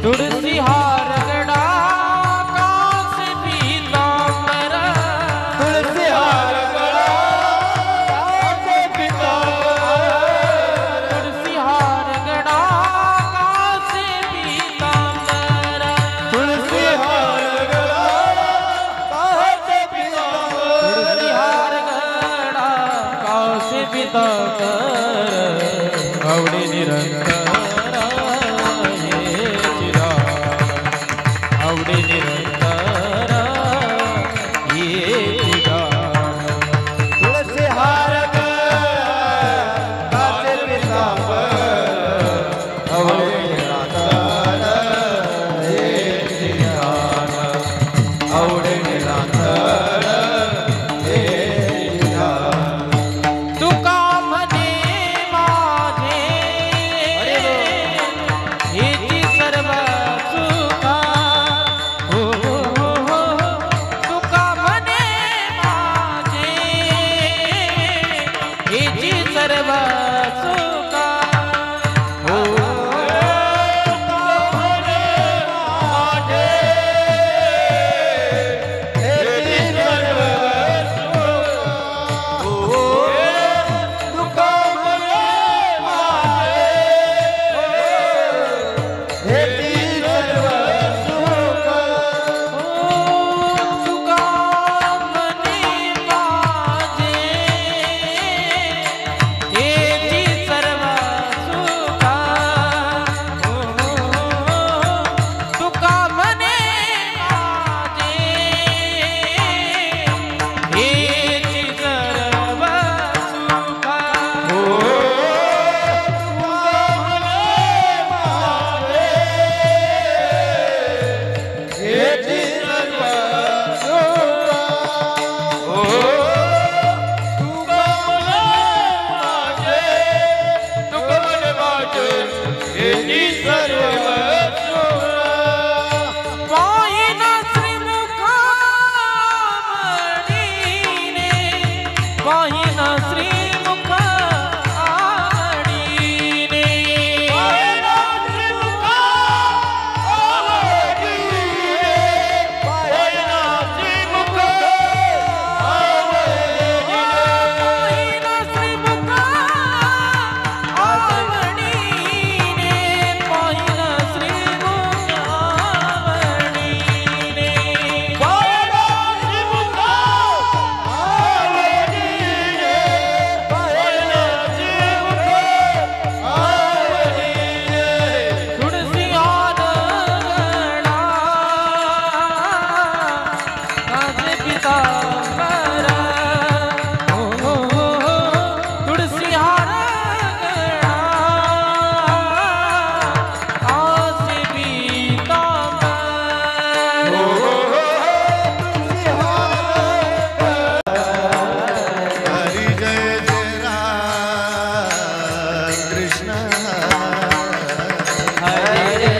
तुलसी हार गड़ा कांस पीतांबर, तुलसी हार गड़ा कांस पीतांबर, तुलसी हार गड़ा कांस पीतांबर, तुलसी हार गड़ा कांस पीतांबर, तुलसी हार गड़ा कांस पीतांबर, आवडे निरंतर आवडे निरंतर ये तुलसी हार कांस पीतांबर, आवडे निरंतर ये आवडे निरंतर ये तुका म्हणे माझे हेची सर्व सुखा, तुका म्हणे माझे हेची सर्व सुखा, हो तुका म्हणे माझे हेची सर्व सुखा, हो तुका म्हणे माझे हेची सर्व सुखा, तुका म्हणे माझे हेची सर्व सुखा, तुका म्हणे माझे हेची सर्व सुखा, हेची सर्व सुखा, तुका म्हणे माझे हेची सर्व सुखा, पाहिना श्रीमुखामणीने, पाहिना श्रीमुखामणीने, पाहिना श्रीमुखामणीने, पाहिना श्रीमुखामणीने, पाहिना श्रीमुखामणीने, पाहिना श्रीमुखामणीने, पाहिना श्रीमुखामणीने, पाहिना श्रीमुखामणीने, तुलसी हार गड़ा कांस पीतांबर, तुलसी हार गड़ा कांस पीतांबर, तुलसी हार हरि जय जय राम कृष्ण हरे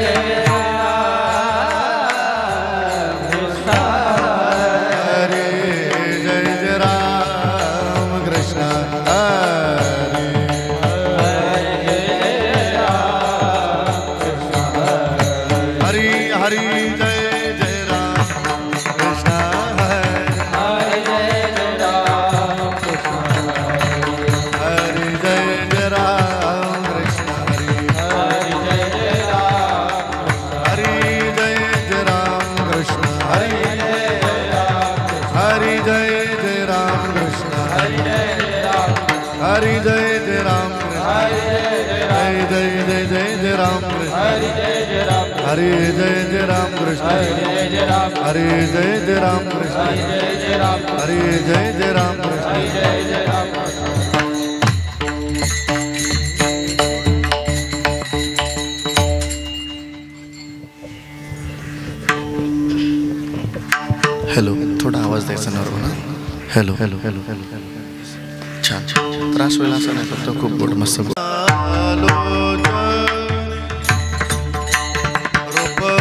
कृष्ण, हरे जय जय राम कृष्ण हरे हरि हरि जय जय राम कृष्ण हरे हरि जय जय राम कृष्ण हरे हरि जय जय राम कृष्ण हरे हरि जय जय राम कृष्ण हरि जय जय राम कृष्ण जय जय जय जय जय राम कृष्ण हरि जय जय राम कृष्ण हरि जय जय राम कृष्ण हरि जय जय राम कृष्ण हेलो, थोडा आवाज द्यायचा ना ना. हेलो हेलो हेलो हेलो छान छान. त्रास होईल असं नाही फक्त खूप गोड मस्त गोड. रूप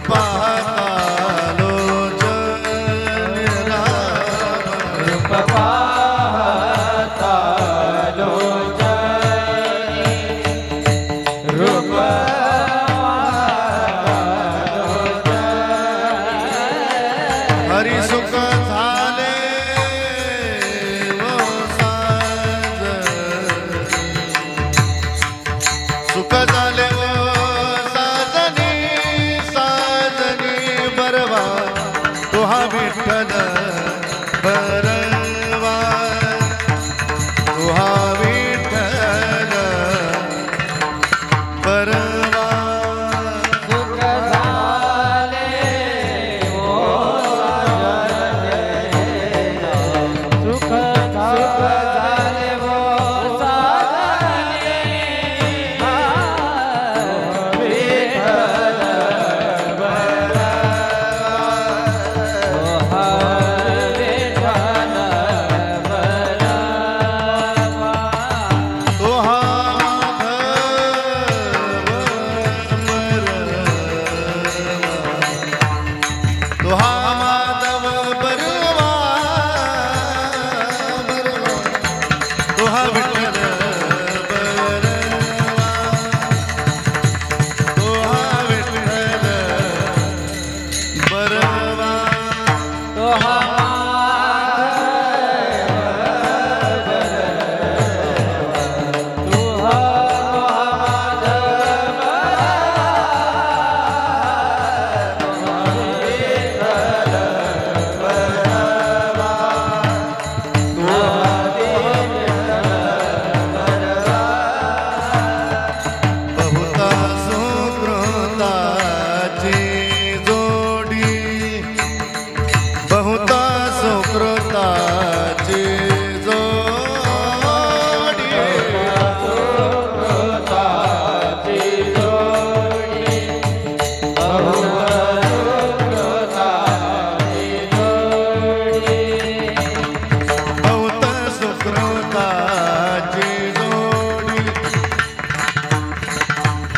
पाहता लोचन राम, रूप पाहता लोचनी, रूप हरि सुख झाले वो साज, सुख झाले वो साजनी, साजनी बरवा तुहा विठ्ठल बरवा, तुहा विठ्ठल बरवा. सुख झाले वो सुख झाले वो साजनी, विठ्ठल बरवा, विठ्ठल बरवा. तुहा माधव बरवा, तुहा विठ्ठल बरवा, तुहा विठ्ठल बरवा. बहुता सुकृताची जोडी, बहुता सुकृताची जोडी, बहुता सुकृताची जोडी,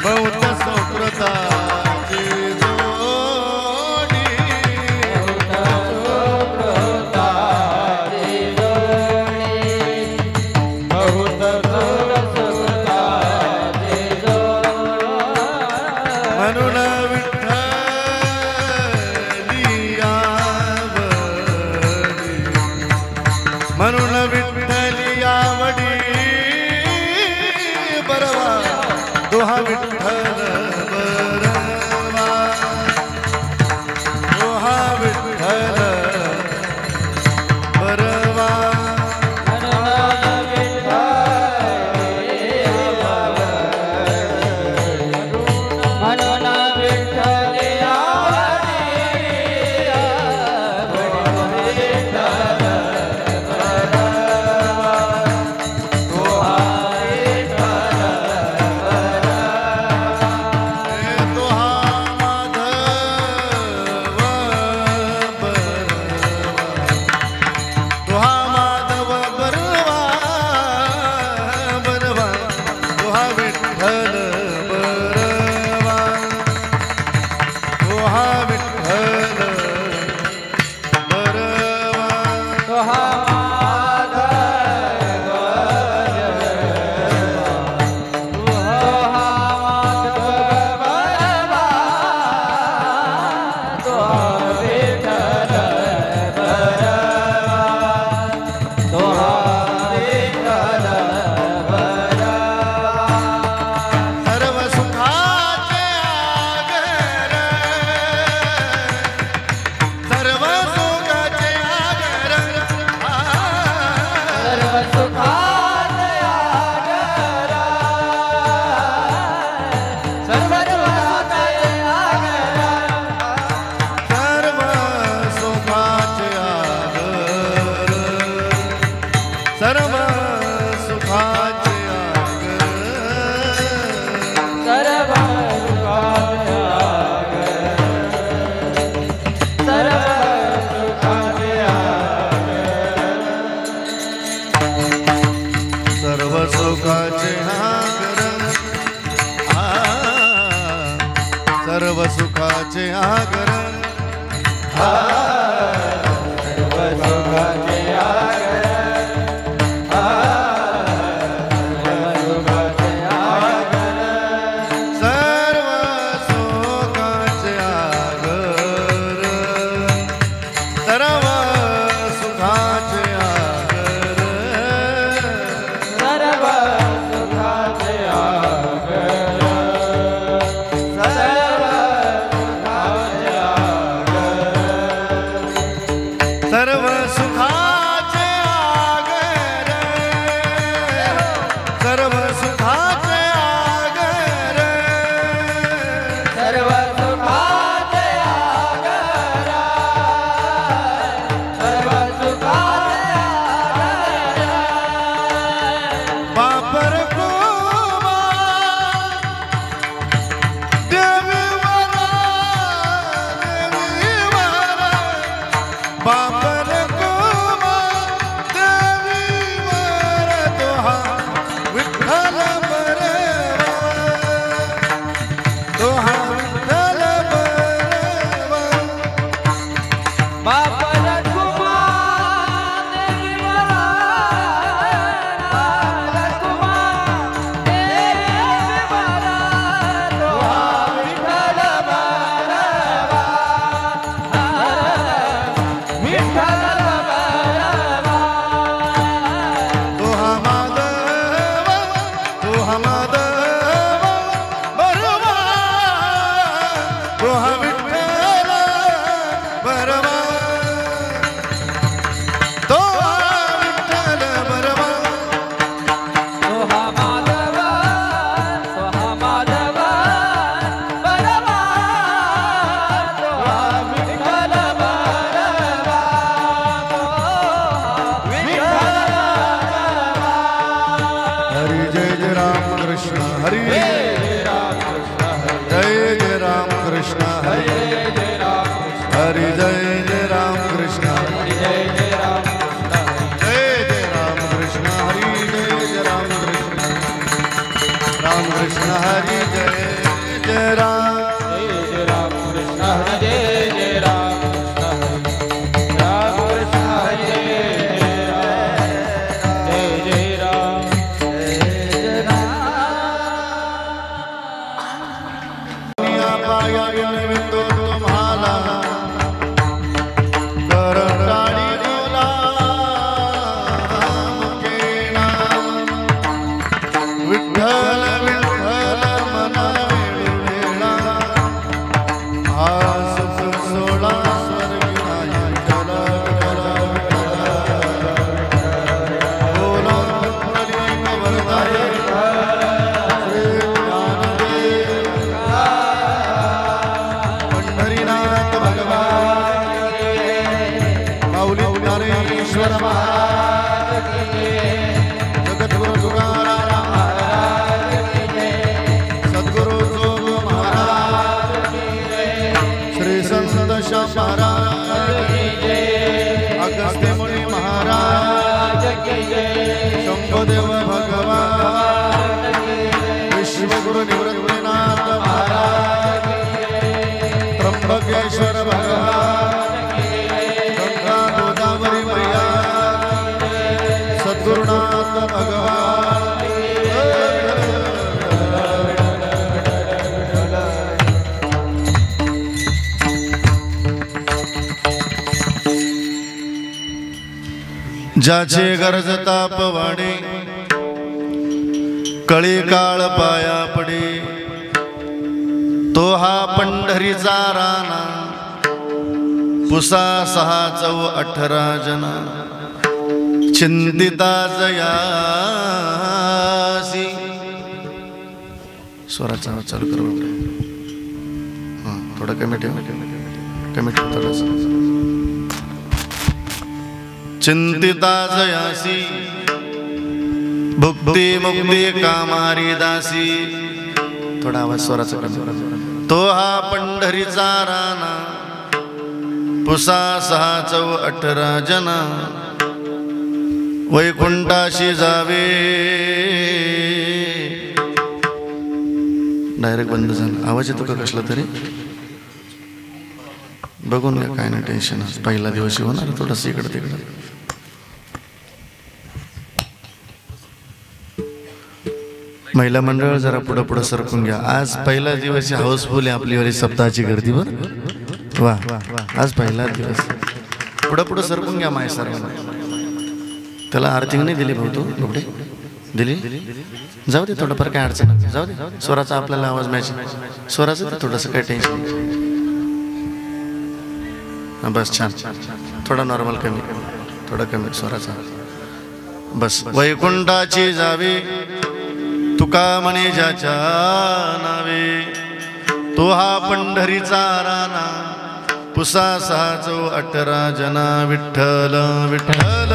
बहुता सुकृताची जोडी. म्हणून विठ्ठली आवडी, म्हणून विठ्ठली आवडी बरवा, तुहा विठ्ठल बरवा, तुहा विठ्ठल बरवा. सर्व सुखा सुखाचे आगर सर्व सुखाचे आगर सर्व सुखाचे आगर सर्व सुखाचे आगर सर्व सुखाचे आगर सर्व सुखाचे आगर सर्व सुखाचे आगर सर्व सुखाचे आगर सर्व सुखाचे आगर सर्व सुखाचे आगर बापर कुमा देवी वरा बापर कुमा देवी वर तोहा विठ्ठल बरवा तोहा विठ्ठल बरवा बापर कुमार देवी वरा कुमार देवी वरा तोहा विठ्ठल बरवा विठ्ठल बरवा तोहा माधव तोहा माधव बरवा तोहा विठ्ठल बरवा तोहा विठ्ठल बरवा सोहा माधव बरवा सोहा विठ्ठल बरवा विठ्ठल बरवा हरि जय जय राम कृष्ण हरि जय राम कृष्ण जय जय राम कृष्ण हरि जय राम कृष्ण हरि जय जय राम कृष्ण जय जय राम कृष्ण जय जय राम कृष्ण हरि जय जय राम कृष्ण हरि जय जय राम जय राम कृष्ण जय जय राम कृष्ण जय जय राम दुनिया पाया विनवितो तुम्हाला करटाळी बोला मुखे नाम विठ्ठल विठ्ठल मना वेळा हा सुख सोळा स्वर्गी नाही विठ्ठल बोला विठ्ठली कवरदाय श्री ज्ञानदेव पंढरीनाथ भगवान माऊली ज्ञानेश्वर महाराज जगद्गुरु तुकाराम महाराज सद्गुरु जोग महाराज श्री संत श्याम महाराज अगस्त्य मुनी महाराज शंभदेव भगवान विश्वगुरु निवृत्तीनाथ महाराज त्र्यंबकेश्वर भगवान गंगा गोदावरी मैया सद्गुरुनाथ भगवान ज्याचे गरज तापवाणे कळी काळ पाया पडे तो हा पंढरीचा राणा पुसा 6-18 जना चिंतिता जयासी स्वराचा चालू करू हां थोडा कमी ठेव थोडासा चिंतिता जयासी भुक्ती मुक्ती कामारी दासी थोडा आवाज स्वराचा कमी तो हा पंढरीचा राणा पुसा 6-18 जना वैकुंठाशी जावे डायरेक्ट बंद झाला आवाज येतो का कसला तरी बघून घ्या, काय नाही टेन्शन. पहिला दिवस होणार थोडस इकडं तिकडं. महिला मंडळ जरा पुढं पुढं सरकून घ्या. आज पहिला दिवस हाऊसफुल आहे आपली सप्ताहाची गर्दी. बरं वा, आज पहिला दिवस. पुढं पुढं सरकून घ्या माय सर्वांना. त्याला आर्थिंग नाही दिली भाऊ, तू कुठे दिली? जाऊ दे, थोडंफार काय अडचण नाही, जाऊ दे. स्वराचा आपल्याला आवाज मॅच, स्वराचं थोडंसं काय टेन्शन. बस छान, थोडा नॉर्मल कमी, थोडा कमी स्वराचा. बस. वैकुंठाची जावी तुका म्हणे ज्याच्या नावे, तो हा पंढरीचा राणा, पुसा 618 जना. विठ्ठल विठ्ठल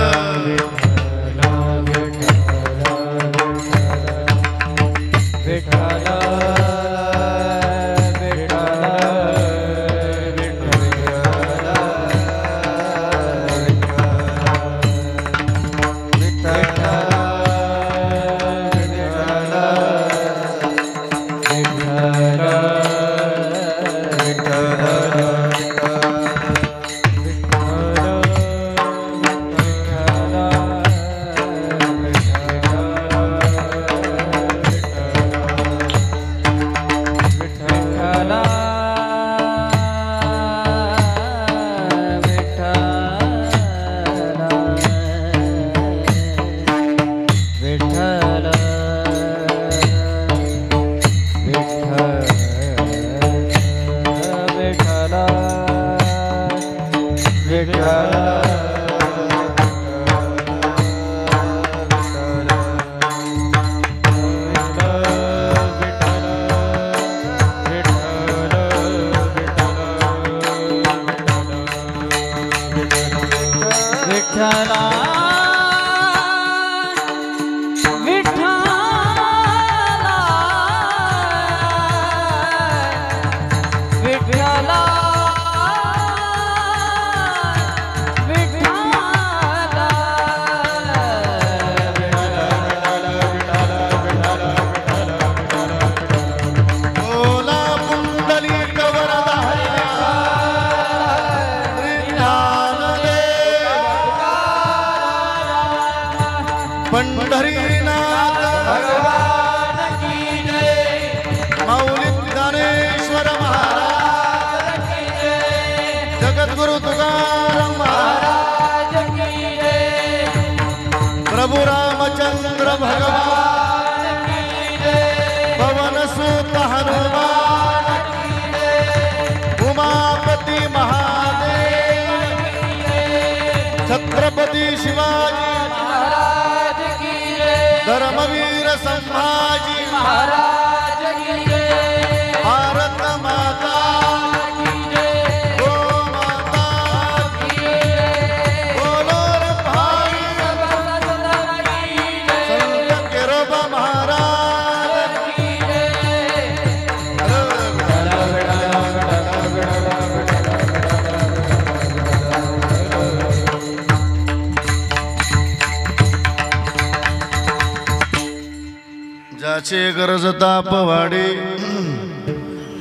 गरज तापवाडी,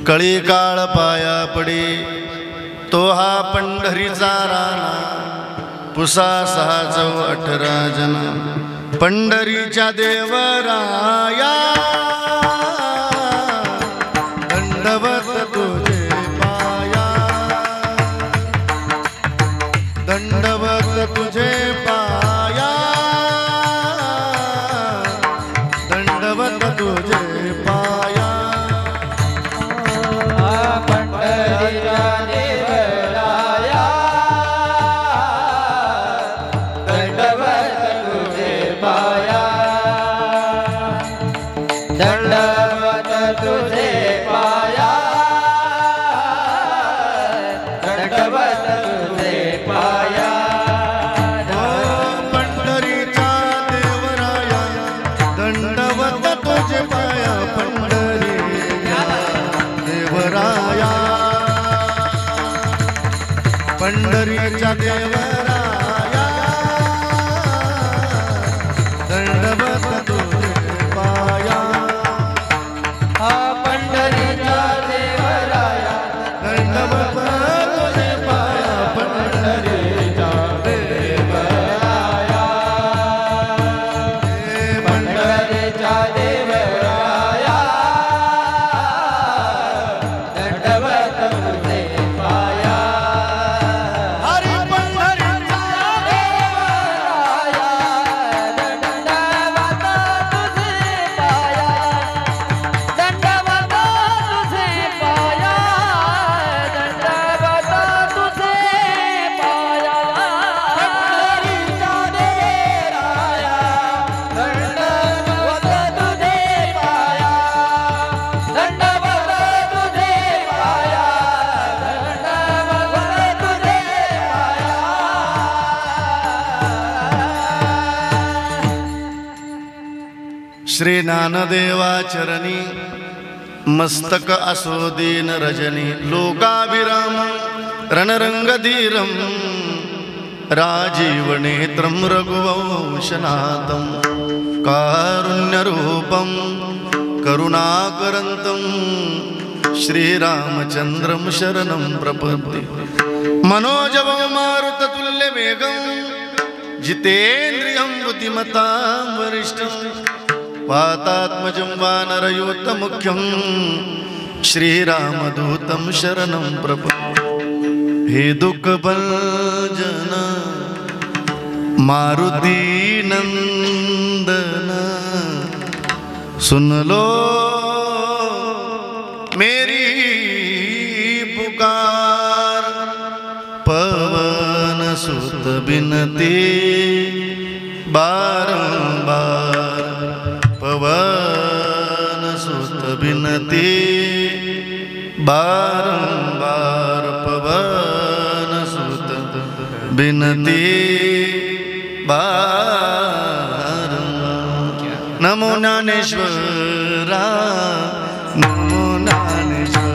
कळी काळ पाया पडी, तो हा पंढरीचा राणा, पुसा 618 जना. पंढरीच्या देवराया दंडवत तुझे पाया, दंडवत तुझे पाया, दंडवत तुझे पाया. पंढरीच्या देवराया दंडवत तुझे पाया, दंडवत तुझे पाया, दंडवत तुझे पाया. पंढरीचा देवराया दंडवत तुझे पाया, पंढरी देवराया, पंढरीचा देवराया दंडवत तुझे पाया. पंढरीचा देवराया दंडवत तुझे पाया. श्री ज्ञानदेवाचरणी मस्तक असो दीन रजनी लोकाभिराम रणरंगधीरम राजीवनेत्रं रघुवंशनाथं कारुण्यरूपं करुणाकरन्तं श्रीरामचन्द्रं शरणं प्रपद्ये मनोजवं मारुततुल्यवेगं जितेन्द्रियं बुद्धिमतां वरिष्ठं वातात्मजं वानरयूथमुख्यं श्रीरामदूतं शरणं प्रपद्ये हे दुःखभंजन मारुति नंदन सुन लो मेरी पुकार पवन सुत बिनती बारंबार पवन सुत बिनती बारंबार पवन सुत बिनती बारंबार नमो ज्ञानेश्वरा नमो ज्ञानेश्वरा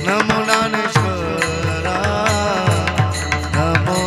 नमो ज्ञानेश्वरा नमो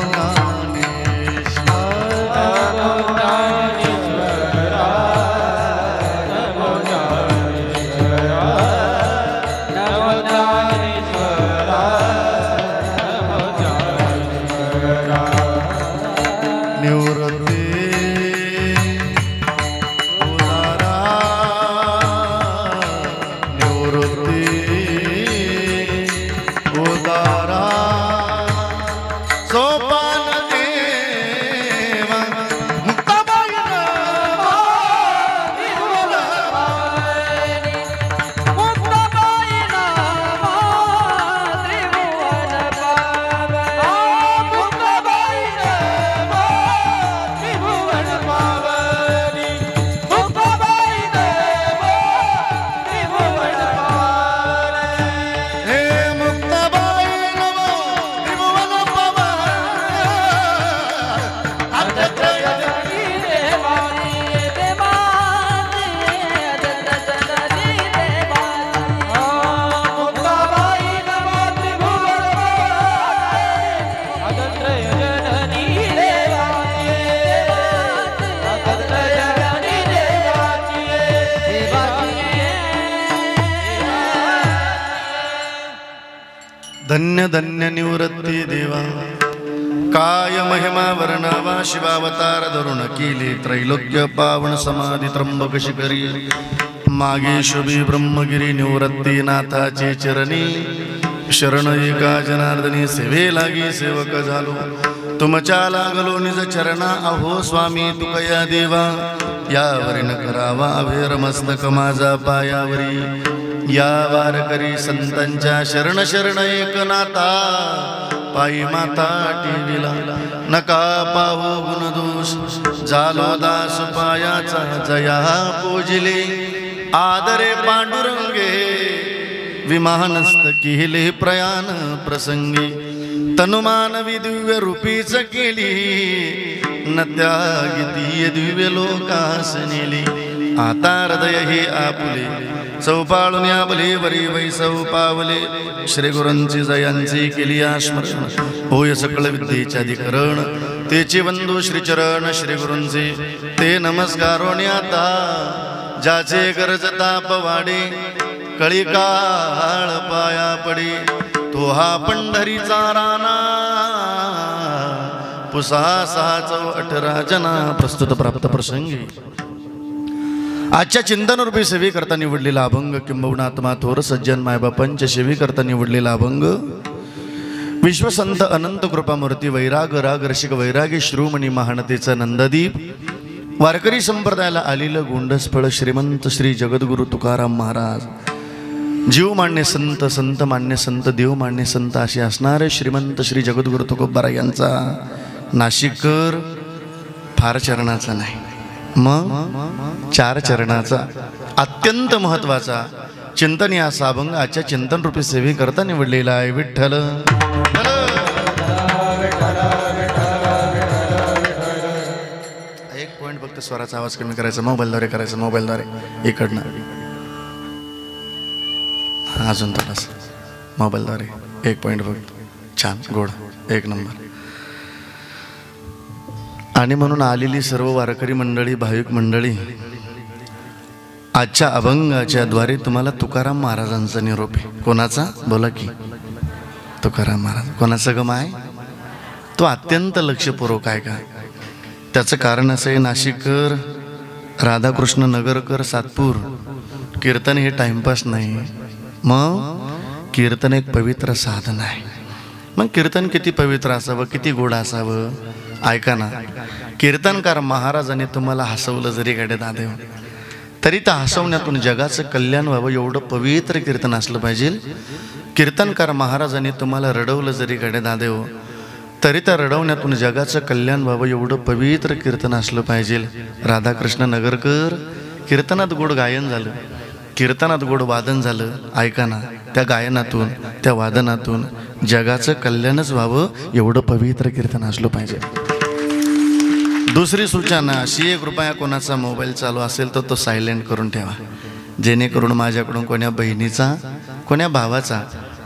धन्य धन्य निवृत्ती देवा काय महिमा वर्णावा शिवावतार धरुण केले त्रैलोक्य पावन समाधी त्र्यंबक शिखरी मागे शुभी ब्रह्मगिरी निवृत्ती नाथाचे चरणी शरण एका जनार्दनी सेवे लागी सेवक झालो तुमच्या लागलो निज चरणा अहो स्वामी तुकया देवा यावरी न करावा अभेर मस्तक माझा पायावरी या वारकरी संतांच्या शरण शरण एकनाथा पायी माता टिविला नका पाहू गुणदोष झालो दास पायाचा जया पूजिले आदरे पांडुरंगे विमानस्थ केले प्रयाण प्रसंगी तनुमानवी दिव्य रूपीच केली न त्यागिती दिव्य लोकास नेली आता हृदय हे आपुले चौपाळून याबले वरी वैसव पावले श्री गुरूंची जयांची केली स्मरण होय सकळ विद्येचे अधिकरण तेचे बंधू श्रीचरण श्री गुरूंचे ते नमस्कारोने आता ज्याचे गरज ताप वाडे कळी काळ पाया पडे तो हा पंढरीचा राणा पुसा 618 जना प्रस्तुत प्राप्त प्रसंगी आजच्या चिंतनरूपी सेवे करता निवडलेला अभंग किंबहुना आत्मा थोर सज्जन मायबापांच्या सेवे करता निवडलेला अभंग विश्वसंत अनंत कृपामूर्ती वैराग राग रसिक वैरागी श्रीमणी महानतेचा नंददीप वारकरी संप्रदायाला आलेलं गोंडसफळ श्रीमंत श्री जगद्गुरु तुकाराम महाराज जीव मान्य संत संत मान्य संत देव मान्य संत असे असणारे श्रीमंत श्री जगद्गुरु तुकोबारा यांचा नाशिककर फार चरणाचा नाही मग 4 चरणाचा अत्यंत महत्वाचा चिंतन या अभंग आजच्या चिंतन रूपी सेवे करता निवडलेला आहे विठ्ठल एक पॉइंट फक्त स्वराचा आवाज कमी करायचा, मोबाईलद्वारे करायचं, मोबाईलद्वारे इकडनं. अजून थोडासा मोबाईलद्वारे 1 पॉईंट बघतो. छान, गोड, 1 नंबर. आणि म्हणून आलेली सर्व वारकरी मंडळी, भाविक मंडळी, आजच्या अभंगाच्या द्वारे तुम्हाला तुकाराम महाराजांचा निरोप आहे. कोणाचा? बोला की. तुकाराम महाराज. कोणाचा गम आहे? तो अत्यंत लक्षपूर्वक आहे का? त्याचं कारण असं आहे, नाशिककर, राधाकृष्ण नगरकर, सातपूर, कीर्तन हे टाइमपास नाही. मग कीर्तन एक पवित्र साधन आहे. मग कीर्तन किती पवित्र असावं, किती गोड असावं. ऐका ना, कीर्तनकार महाराजांनी तुम्हाला हसवलं जरी गाडे दादेव, तरी त्या हसवण्यातून जगाचं कल्याण व्हावं एवढं पवित्र कीर्तन असलं पाहिजे. कीर्तनकार महाराजांनी तुम्हाला रडवलं जरी गाडे दादेव, तरी त्या रडवण्यातून जगाचं कल्याण व्हावं एवढं पवित्र कीर्तन असलं पाहिजे. राधाकृष्ण नगरकर, कीर्तनात गोड गायन झालं, कीर्तनात गोड वादन झालं. ऐका ना, त्या गायनातून, त्या वादनातून जगाचं कल्याणच व्हावं एवढं पवित्र कीर्तन असलं पाहिजे. दुसरी सूचना अशी, 1 रुपया कोणाचा मोबाईल चालू असेल तर तो सायलेंट करून ठेवा, जेणेकरून माझ्याकडून कोण्या बहिणीचा, कोण्या भावाचा,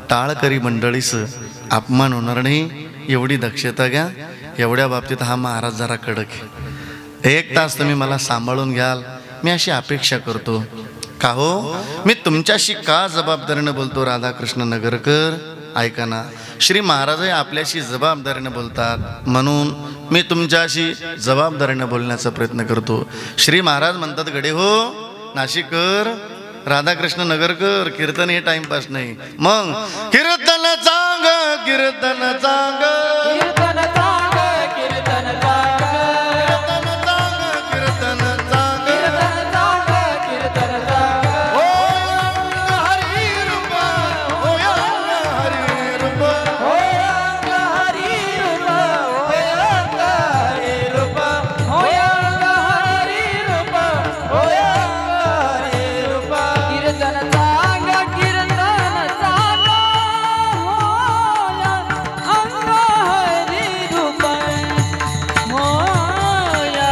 टाळकरी मंडळीचं अपमान होणार नाही. एवढी दक्षता घ्या. एवढ्या बाबतीत हा महाराज जरा कडक आहे. 1 तास तुम्ही मला सांभाळून घ्याल, मी अशी अपेक्षा करतो. का हो, मी तुमच्याशी का जबाबदारीनं बोलतो राधाकृष्ण नगरकर? ऐका ना, श्री महाराज आपल्याशी जबाबदारीनं बोलतात, म्हणून मी तुमच्याशी जबाबदारीनं बोलण्याचा प्रयत्न करतो. श्री महाराज म्हणतात, गडे हो नाशिककर, राधाकृष्ण नगरकर, कीर्तन हे टाइमपास नाही. मग कीर्तन चांग, कीर्तन चांग, कीर्तन चांग, कीर्तन चांग, कीर्तन चांग, कीर्तन चांग, कीर्तन चांग, कीर्तन चांग. ओ हरी रूप, ओ हरी रूप, ओ हरी रूप, ओ हरी रूप, ओ हरी रूप, ओ हरी रूप. कीर्तन चांग, कीर्तन चांग, अंग हरी रूप, होया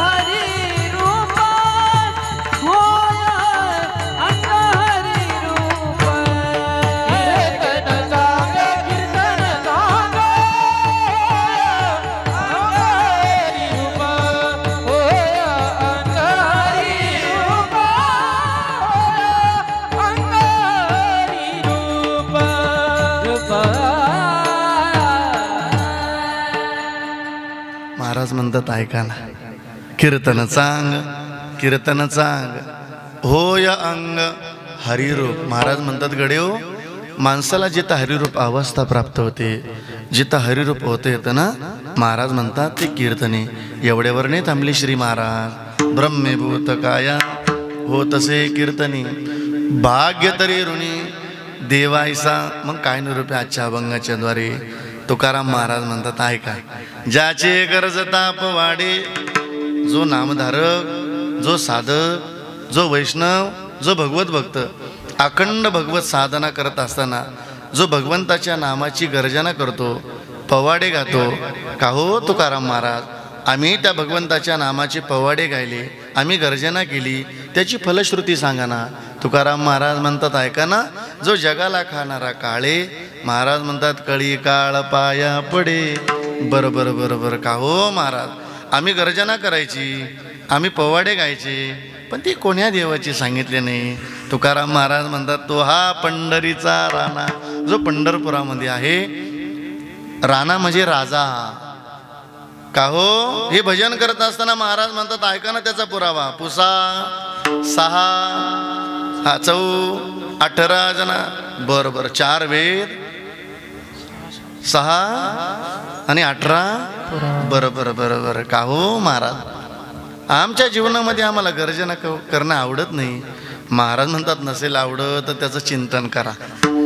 हरी रूप, होया अंग हरी रूप. कीर्तन चांग, कीर्तन चांग, अंग हरी रूप, होया अंग हरी रूप, अंग हरी रूप. महाराज म्हणतात, ऐका ना, कीर्तन चांग, कीर्तन चांग, होय अंग हरिरूप. महाराज म्हणतात, गडेव, माणसाला जिथं हरिरूप अवस्था प्राप्त होते, जिथं हरिरूप होते येतं ना, महाराज म्हणतात ते कीर्तने. एवढ्यावर नाही थांबले श्री महाराज. ब्रह्मेभूत काया हो तसे कीर्तनी, भाग्य तरी ऋणी देवायसा. मग काय निरूप आहे आजच्या अभंगाच्या द्वारे? तुकाराम महाराज म्हणतात, ऐका, ज्याचे गरज ताप वाढे, जो नामधारक, जो साधक, जो वैष्णव, जो भगवत भक्त अखंड भगवत साधना करत असताना जो भगवंताच्या नामाची गर्जना करतो, पवाडे गातो. का हो तुकाराम महाराज, आम्ही त्या भगवंताच्या नामाचे पवाडे गायले, आम्ही गर्जना केली, त्याची फलश्रुती सांगा ना. तुकाराम महाराज म्हणतात, ऐका ना, जो जगाला खाणारा काळे, महाराज म्हणतात, कळी काळ पाया पडे. बरं बरं बरं बरं. का हो महाराज, आम्ही गर्जना करायची, आम्ही पवाडे गायचे, पण ती कोण्या देवाची सांगितले नाही. तुकाराम महाराज म्हणतात, तो हा पंढरीचा राणा, जो पंढरपुरामध्ये आहे. राणा म्हणजे राजा. का हो, हे भजन करत असताना महाराज म्हणतात, ऐका ना त्याचा पुरावा. पुसा 6 चौ 18 जना, बरोबर 4 वेद 6 आणि 18, बरोबर बरोबर. का हो महाराज, आमच्या जीवनामध्ये आम्हाला गर्जना करणं आवडत नाही. महाराज म्हणतात, नसेल आवडत तर त्याचं चिंतन करा.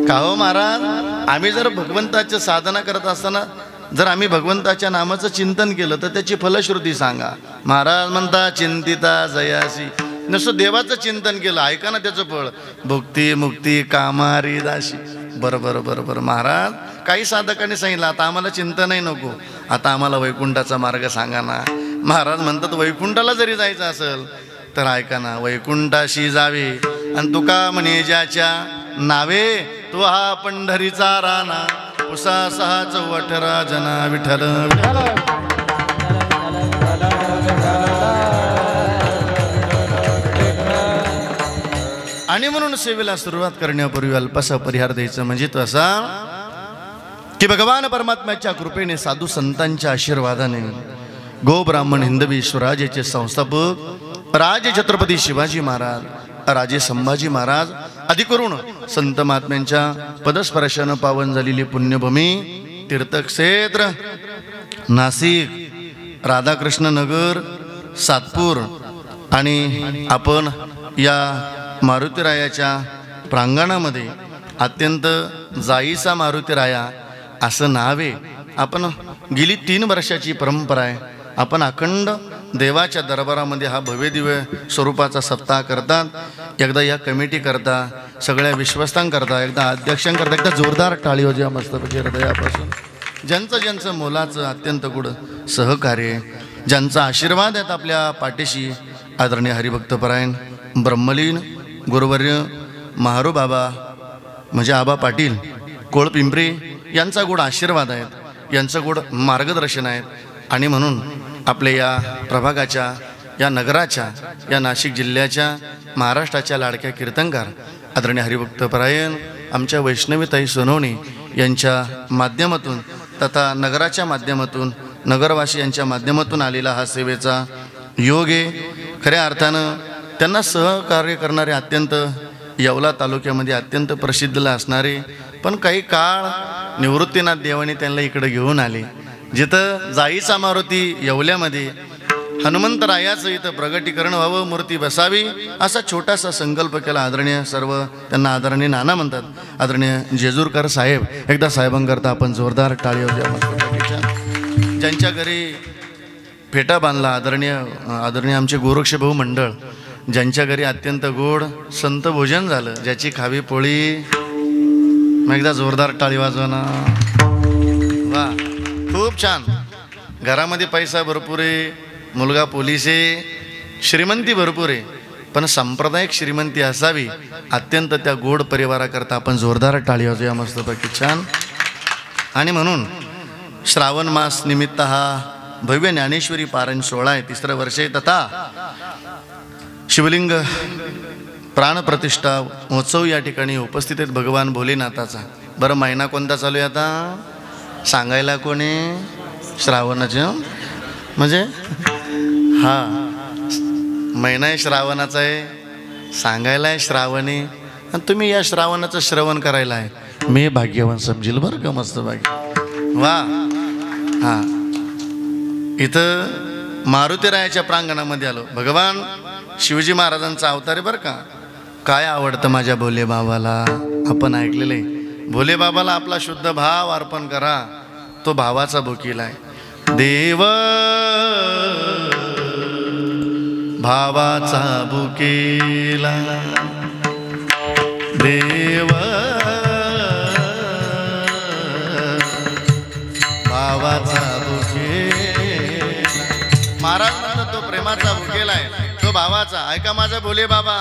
का हो महाराज, आम्ही जर भगवंताची साधना करत असताना जर आम्ही भगवंताच्या नामाचं चिंतन केलं तर त्याची फलश्रुती सांगा. महाराज म्हणतात, चिंतिता जयासी. नुसतं देवाचं चिंतन केलं, ऐका ना त्याचं फळ, भुक्ती मुक्ती कामारी दाशी. बरोबर बरोबर. महाराज, काही साधकांनी सांगितलं, आता आम्हाला चिंतनही नको, आता आम्हाला वैकुंठाचा मार्ग सांगा ना. महाराज म्हणतात वैकुंठाला जरी जायचं असेल तर ऐका ना, वैकुंठाशी जावे आणि तुका म्हणे ज्याच्या नावे तो हा पंढरीचा राणा, उसा सहा 14 जना विठ्ठल आणि म्हणून सेवेला सुरुवात करण्यापूर्वी अल्पसा परिहार द्यायचं म्हणजे तो असा की भगवान परमात्म्याच्या कृपेने, साधू संतांच्या आशीर्वादाने, गो ब्राह्मण हिंदवी स्वराज्याचे संस्थापक राजे छत्रपती शिवाजी महाराज, राजे संभाजी महाराज आदी करून संत महात्म्यांच्या पदस्पर्शानं पावन झालेली पुण्यभूमी तीर्थक्षेत्र नाशिक, राधाकृष्ण नगर, सातपूर आणि आपण या मारुतीरायाच्या प्रांगणामध्ये अत्यंत जाईचा मारुतीराया असं नाव आहे. आपण गेली 3 वर्षाची परंपरा आहे. आपण अखंड देवाच्या दरबारामध्ये हा भव्यदिव्य स्वरूपाचा सप्ताह करतात. एकदा या कमिटी करता, सगळ्या विश्वस्तांकरता, एकदा अध्यक्षांकरता एकदा जोरदार टाळी हो द्या मस्तपैकी हृदयापासून. ज्यांचं मोलाचं अत्यंत गुढ सहकार्य, ज्यांचा आशीर्वाद आहेत आपल्या पाठीशी, आदरणीय हरिभक्तपरायण ब्रह्मलीन गुरुवर्य महारू बाबा म्हणजे आबा पाटील कोळपिंपरी यांचा गोड आशीर्वाद आहेत, यांचं गोड मार्गदर्शन आहेत. आणि म्हणून आपल्या या प्रभागाच्या, या नगराच्या, या नाशिक जिल्ह्याच्या, महाराष्ट्राच्या लाडक्या कीर्तनकार आदरणीय हरिभक्तपरायण आमच्या वैष्णवीताई सोनवणे यांच्या माध्यमातून तथा नगराच्या माध्यमातून, नगरवासी यांच्या माध्यमातून आलेला हा सेवेचा योग आहे. खऱ्या अर्थानं त्यांना सहकार्य करणारे अत्यंत येवला तालुक्यामध्ये अत्यंत प्रसिद्धला असणारे, पण काही काळ निवृत्तीनाथ देवाने त्यांना इकडे घेऊन आले. जिथं जाईचा मारुती येवल्यामध्ये हनुमंतरायाचं इथं प्रगटीकरण व्हावं, मूर्ती बसावी असा छोटासा संकल्प केला. आदरणीय सर्व त्यांना आदरणीय नाना म्हणतात, आदरणीय जेजूरकर साहेब, एकदा साहेबांकरता आपण जोरदार टाळी होत्या. ज्यांच्या घरी फेटा बांधला, आदरणीय आमचे गोरक्ष भाऊ मंडळ, ज्यांच्या घरी अत्यंत गोड संत भोजन झालं, ज्याची खावी पोळी, मग एकदा जोरदार टाळी वाजवा ना. वा, खूप छान. घरामध्ये पैसा भरपूर आहे, मुलगा पोलीस आहे, श्रीमंती भरपूर आहे, पण सांप्रदायिक श्रीमंती असावी अत्यंत त्या गोड परिवाराकरता आपण जोरदार टाळी वाजूया मस्तपैकी छान. आणि म्हणून श्रावण मास निमित्त हा भव्य ज्ञानेश्वरी पारायण सोहळा आहे, 3रं वर्ष आहे. तथा शिवलिंग प्राणप्रतिष्ठा महोत्सव या ठिकाणी उपस्थित आहेत भगवान भोलेनाथाचा. बरं, महिना कोणता चालू आहे आता सांगायला कोणी? श्रावणाचं म्हणजे हा महिना आहे श्रावणाचा आहे, सांगायला आहे श्रावणी, आणि तुम्ही या श्रावणाचं श्रवण करायला आहे. मी भाग्यवान समजेल बरं का, मस्त भाग्य. वा. हां, इथं मारुतीरायाच्या प्रांगणामध्ये आलो. भगवान शिवजी महाराजांचा अवतार आहे बरं का. काय आवडतं माझ्या भोले बाबाला, आपण ऐकलेलं आहे. भोले बाबाला आपला शुद्ध भाव अर्पण करा, तो भावाचा भोकीला आहे. देव भावाचा भुकेला, देव भावाचा भुके. महाराज म्हणतात तो प्रेमाचा भुकेला आहे, तो भावाचा. ऐका माझा भोले बाबा,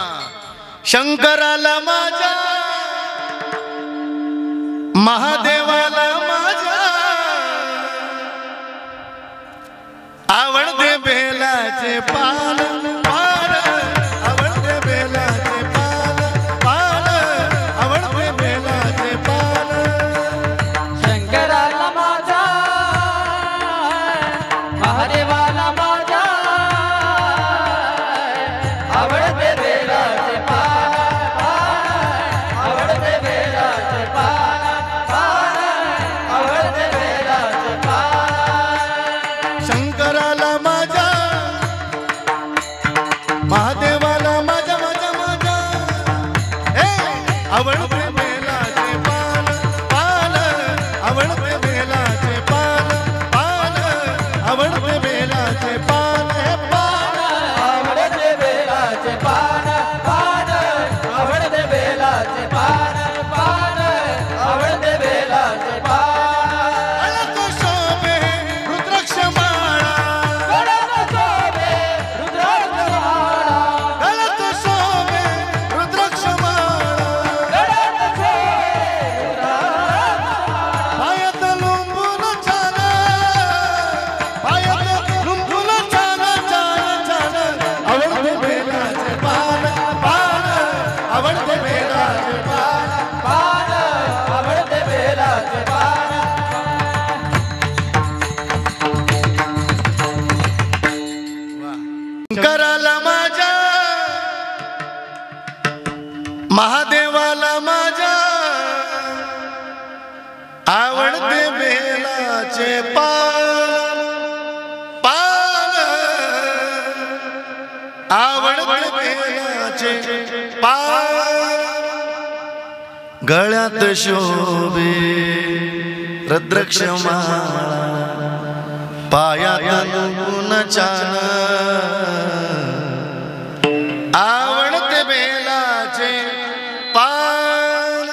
शंकराला माझा, महादेवाला माझा आवडते बेलाचे पान पान, आवडते बेलाचे पान पान, आवडते बेलाचे पान. शंकराला माझा, महादेवाला माझा आवडते बेलाचे पान पान, आवडते बेलाचे पान पान, आवडते बेलाचे पान. शंकराला माझा, महादेवाला माझा माझा माझा, आवडते बेलाचे पान पान, आवडते बेलाचे पान पान, आवडते बेलाचे पान पान, आवडते बेलाचे पान पान, आवडते बेलाचे पान पान, आवडते बेलाचे पान. शोभे रुद्राक्ष माळा, गळ्यात आवडते बेलाचे पान, पान आवडते बेलाचे पान. शंकराला माझ्या, महादेवाला माझ्या आवडते बेलाचे पान, पान आवडते बेलाचे पान. गळ्यात शोभे रुद्राक्ष माळा, पायात नुपुन चान, आवडते बेलाचे पान.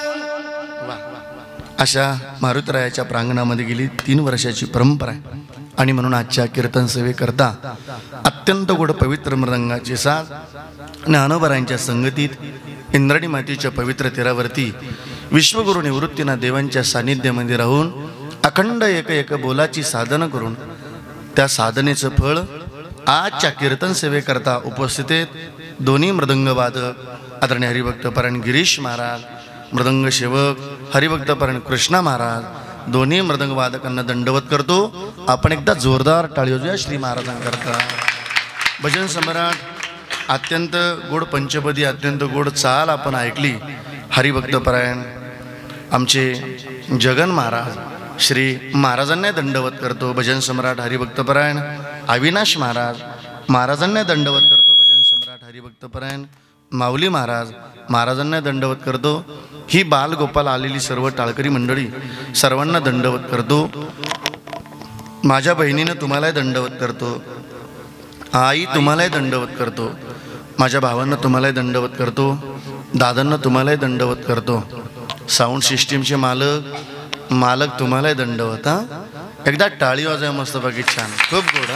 अशा मारुतरायाच्या प्रांगणामध्ये गेली 3 वर्षाची परंपरा आहे. आणि म्हणून आजच्या कीर्तन सेवेकरता अत्यंत गोड पवित्र मृदंगाची साथ, ज्ञानोबरायांच्या संगतीत इंद्राणी मातेच्या पवित्र तीरावरती विश्वगुरु निवृत्तीनाथ देवांच्या सानिध्यामध्ये राहून अखंड एक एक बोलाची साधना करून त्या साधनेचं फळ आजच्या कीर्तन सेवेकरता उपस्थित आहेत दोन्ही मृदंगवादक आदरणीय हरिभक्तपरायण गिरीश महाराज, मृदंग सेवक हरिभक्तपरायण कृष्णा महाराज, दोन्ही मृदंगवादकांना दंडवत करतो. आपण एकदा जोरदार टाळी वाजवूया श्री महाराजांकरता. भजन सम्राट अत्यंत गोड पंचपदी, अत्यंत गोड चाल आपण ऐकली. हरिभक्तपरायण आमचे जगन महाराज श्री महाराजांना दंडवत करतो. भजन सम्राट हरिभक्तपरायण अविनाश महाराज महाराजांना दंडवत करतो. भजन सम्राट हरिभक्तपरायण माऊली महाराज महाराजांना दंडवत करतो. ही बालगोपाल आलेली सर्व टाळकरी मंडळी सर्वांना दंडवत करतो. माझ्या बहिणीनं तुम्हालाही दंडवत करतो. आई तुम्हालाही दंडवत करतो. माझ्या भावांना तुम्हालाही दंडवत करतो. दादांना तुम्हालाही दंडवत करतो. साऊंड सिस्टीमचे मालक तुम्हालाही दंडवत. एकदा टाळी वाजवा मस्त बाकी छान, खूप गोड.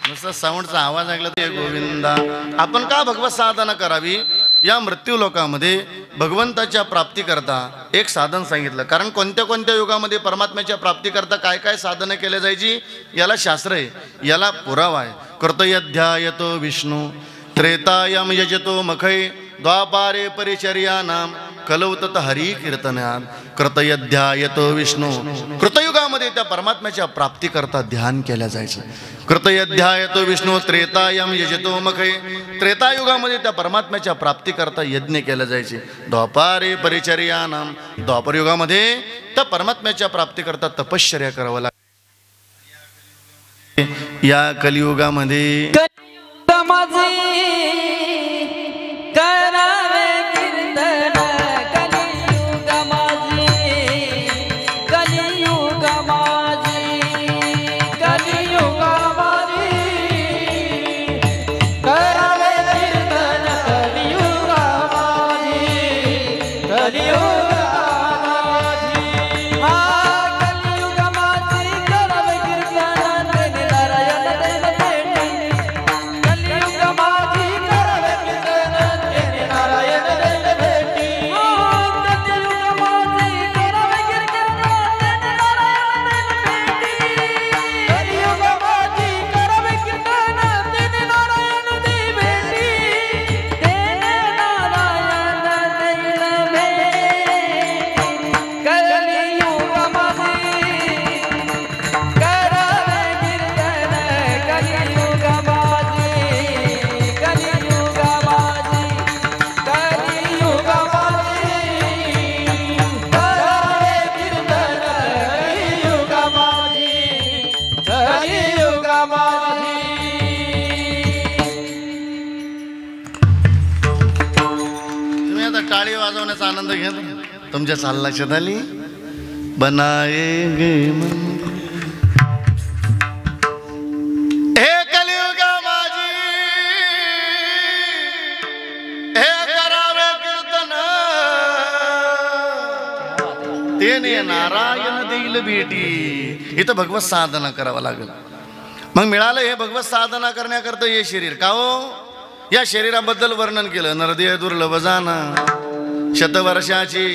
नुसता साऊंडचा आवाज ऐकला तर गोविंदा. आपण का भगवत साधना करावी? या मृत्यू लोकामध्ये भगवंताच्या प्राप्तीकरता एक साधन सांगितलं. कारण कोणत्या कोणत्या युगामध्ये परमात्म्याच्या प्राप्तीकरता काय काय साधनं केल्या जायची याला शास्त्र आहे, याला पुरावा आहे. कृतयध्यायतो विष्णू त्रेतायम यजतो मखै द्वापारे परिचर्यानाम कलौतत हरी कीर्तनात. कृतयध्यायतो विष्णू, कृतयुगामध्ये त्या परमात्म्याच्या प्राप्तीकरता ध्यान केल्या जायचं. कृतयध्यायतो विष्णू त्रेतायम यजतो मखै, त्रेतायुगामध्ये त्या परमात्म्याच्या प्राप्तीकरता यज्ञ केले जायचे. द्वापारे परिचर्यानाम, द्वापर युगामध्ये त्या परमात्म्याच्या प्राप्तीकरता तपश्चर्या करावं लागते. या कलियुगामध्ये टाळी वाजवण्याचा आनंद घेत तुमच्या चालण्यात आली. बनाएंगे हे कलियुगा माझी, हे करावे कीर्तन, तेने नारायण देईल भेटी. इथं भगवत साधना करावं लागेल. मग मिळालं हे भगवत साधना करण्याकरता हे शरीर का हो? या शरीराबद्दल वर्णन केलं. नरदेह दुर्लभ जाना शतवर्षाची,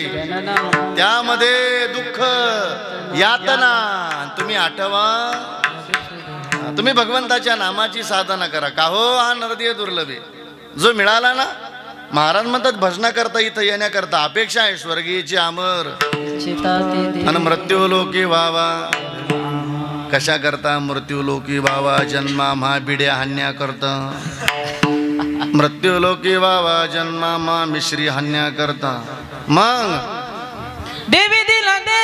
त्यामध्ये दुःख यातना. तुम्ही आठवा, तुम्ही भगवंताच्या नामाची साधना करा. का हो? हा नरदेह दुर्लभ आहे. जो मिळाला ना महाराज म्हणतात भजना करता इथं येण्याकरता अपेक्षा आहे स्वर्गीयची अमर आणि मृत्यू लोकी व्हावा. कशा करता मृत्यू लोकी व्हावा जन्मा मा बिड्या हान्या करता. मृत्यू लोकी व्हावा जन्मा मा मिश्री हान्या करता. मग देवी दिला दे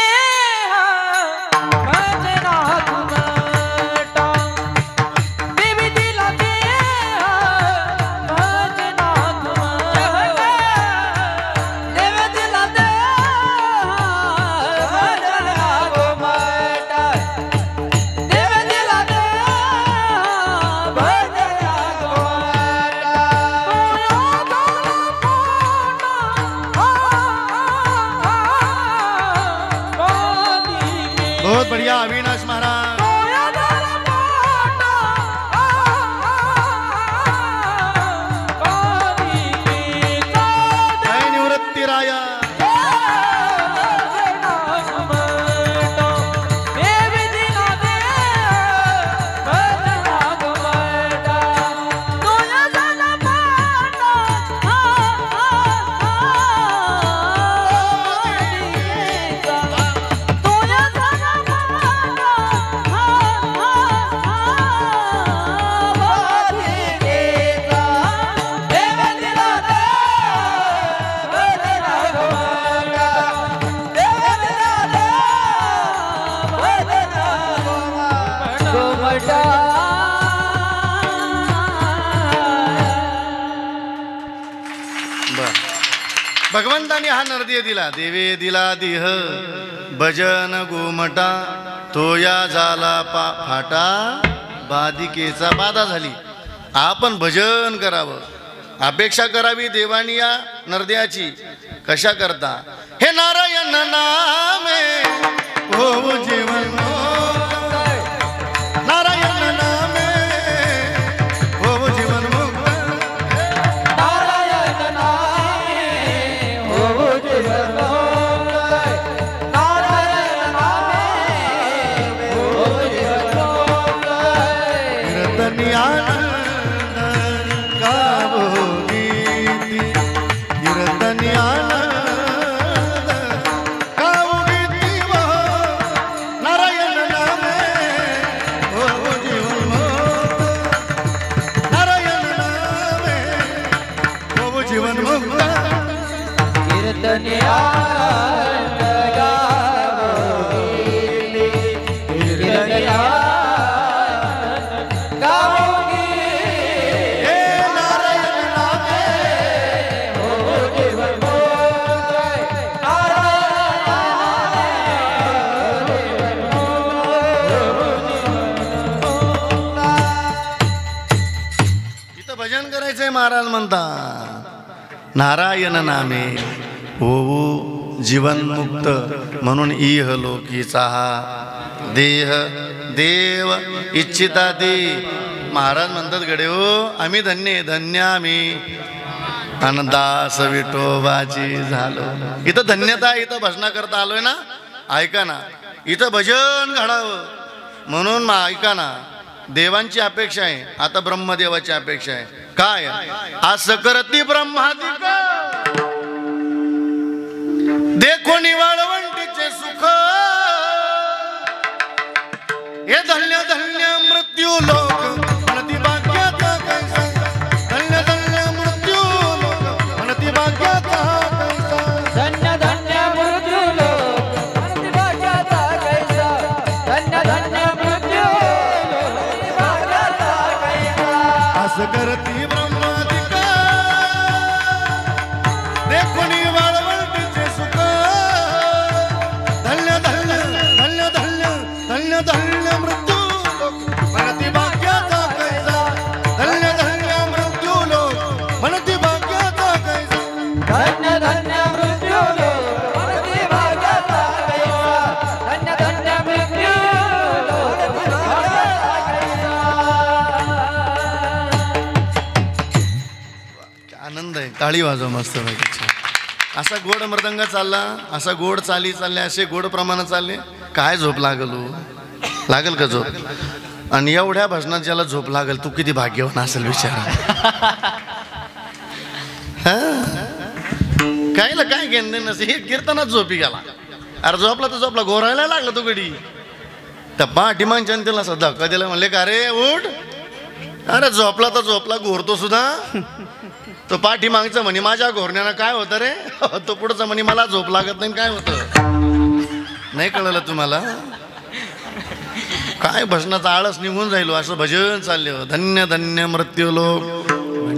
बढ़िया अविनाश महाराज. जय निवृत्ती राया. भगवंतानी हा नरदेह दिला. देवे दिला देह भजन गोमटा तोया झाला फाटा बाधिकेचा बाधा झाली. आपण भजन करावं अपेक्षा करावी देवानी या नरदेहाची. कशा करता हे नारायण नामे हो जीवन नारायण नामे हो जीवन महाराज म्हणतात नारायण नामे होऊ जीवन मुक्त म्हणून इह लोकीचा हा देह देव इच्छिता दे. महाराज म्हणतात गडे हो आम्ही धन्य धन्य आम्ही दास विठोबाची झालो. इथं धन्यता इथं भजना करता आलोय ना. ऐका ना इथं भजन घडावं म्हणून ऐका ना देवांची अपेक्षा आहे. आता ब्रह्मदेवाची अपेक्षा आहे. काय असं करती ब्रह्मादिक देखो निवाळवंटीचे सुख हे धन्य धन्य मृत्यू लोक म्हणती भाग्याचा कैसा. धन्य धन्य मृत्यू लोक म्हणती भाग्याचा कैसा. धन्य धन्य मृत्यू लोक म्हणती भाग्याचा कैसा. धन्य धन्य मृत्यू लोक म्हणती भाग्याचा कैसा. असं करती देखो निवाळवंटीचे सुख धन्य धन्य धन्य धन्य धन्य धन्य मृत्यू लोक म्हणती भाग्याचा कैसा. धन्य धन्य मृत्यू लोक म्हणती भाग्याचा कैसा. धन्य धन्य मृत्यू लोक म्हणती भाग्याचा कैसा. धन्य धन्य मृत्यू लोक म्हणती भाग्याचा कैसा. आनंद आहे. टाळी वाजव मस्त पैकी. असा गोड मृदंग चालला असा गोड चाली चालले असे गोड प्रमाणात चालले काय झोप लागल का झोप. आणि एवढ्या भजनात ज्याला झोप लागल तू किती भाग्यवान असेल विचार. कायला काय घेणं नसे हे कीर्तनात झोपी गेला. अरे झोपला तर झोपला, घोरायला लागला तो गडी. त्या पाठीमागच्या त्याला सध्या धक्का दिला, म्हणले का रे उठ. अरे झोपला तर झोपला, घोरतो सुद्धा. तो पाठीमागचं म्हणे माझ्या घोरण्यानं काय होतं रे. तो पुढचं म्हणे मला झोप लागत नाही काय होतं. नाही कळलं तुम्हाला. काय भजनाचा आळस निघून जाईल असं भजन चालले. धन्य धन्य मृत्यू लोक.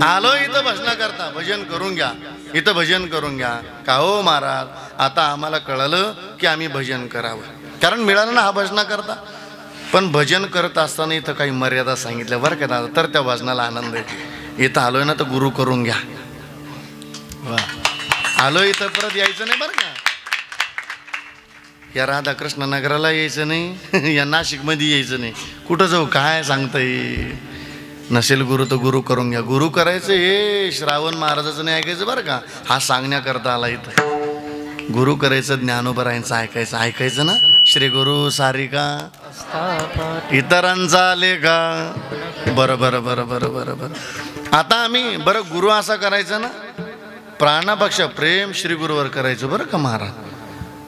आलो इथं भजन करता, भजन करून घ्या, इथं भजन करून घ्या. का हो महाराज, आता आम्हाला कळलं की आम्ही भजन करावं, कारण मिळालं ना हा भजना करता. पण भजन करत असताना इथं काही मर्यादा सांगितल्या बरं का दादा, तर त्या भजनाला आनंद आहे. इथं आलोय ना तर गुरु करून घ्या. आलो इथं परत यायचं नाही बरं का. या राधाकृष्ण नगराला यायचं नाही, या नाशिकमध्ये यायचं नाही. कुठं जाऊ काय सांगता येईल. नसेल गुरु तर गुरु करून घ्या. गुरु करायचं हे श्रावण महाराजाचं नाही ऐकायचं बरं का. हा सांगण्याकरता आला इथं. गुरु करायचं, ज्ञानोबरायांचं ऐकायचं. ऐकायचं ना. श्री गुरु सारिका इतरांचा लेखा. बरं बरं बरं बरं बरं बरं. आता आम्ही बरं गुरु असा करायचं ना, प्राणापेक्षा प्रेम श्री गुरुवर करायचं बरं का महाराज.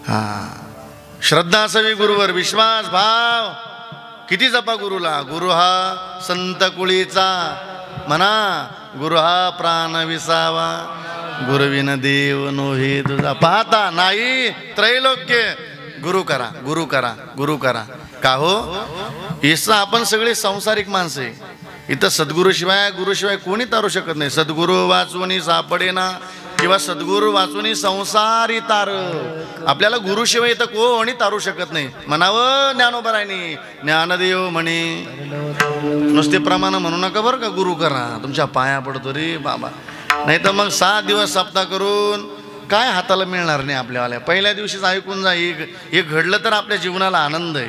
हा, श्रद्धा असावी गुरुवर, विश्वास भाव. किती जपा गुरुला. गुरु हा संत कुळीचा म्हणा, गुरु हा प्राण विसावा. गुरुविन देव नोहे तुझा पाहता नाही त्रैलोक्य. गुरु करा, गुरु करा, गुरु करा. का हो, इसं आपण सगळे संसारिक माणसं आहे. इथं सद्गुरूशिवाय गुरुशिवाय कोणी तारू शकत नाही. सद्गुरू वाचवणी सापडे ना, किंवा सद्गुरू वाचून संसारी तार. आपल्याला गुरुशिवाय इथं कोणी तारू शकत नाही. म्हणावं ज्ञानोबरायनी, ज्ञानदेव म्हणे. नुसते प्रमाण म्हणू नका बरं का. गुरु करा, तुमच्या पाया पडतो रे बाबा. नाही तर मग 7 दिवस सप्ताह करून काय हाताला मिळणार नाही आपल्याला. पहिल्या दिवशीच ऐकून जा, हे घडलं तर आपल्या जीवनाला आनंद आहे.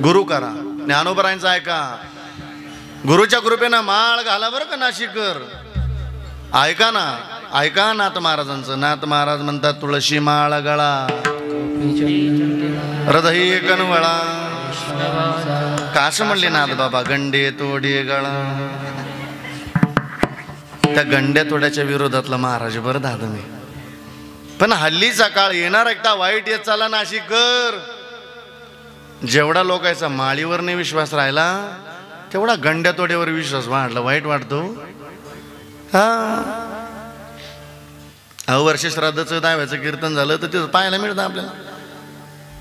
गुरु करा, ज्ञानोबरायांचं ऐका. गुरुच्या कृपेनं माळ घाला बरं का नाशिकर. ऐका ना, ऐका नाथ महाराजांचं. नाथ महाराज म्हणतात तुळशी माळ गळा, हृदय कनवळा. काश म्हणले नाथ बाबा, गंडे तोडे गळा. त्या गंड्या तोड्याच्या विरोधातला महाराज बरं दादा मी. पण हल्लीचा काळ येणार एकदा वाईट येत चाला नाशिकर. जेवढा लोकांचा माळीवर नाही विश्वास राहिला, तेवढा गंड्या तोड्यावर विश्वास वाढला. वाईट वाटतो. हा, वर्ष श्राद्धाचं दाव्याचं कीर्तन झालं तर ते पाहायला मिळतं आपल्याला.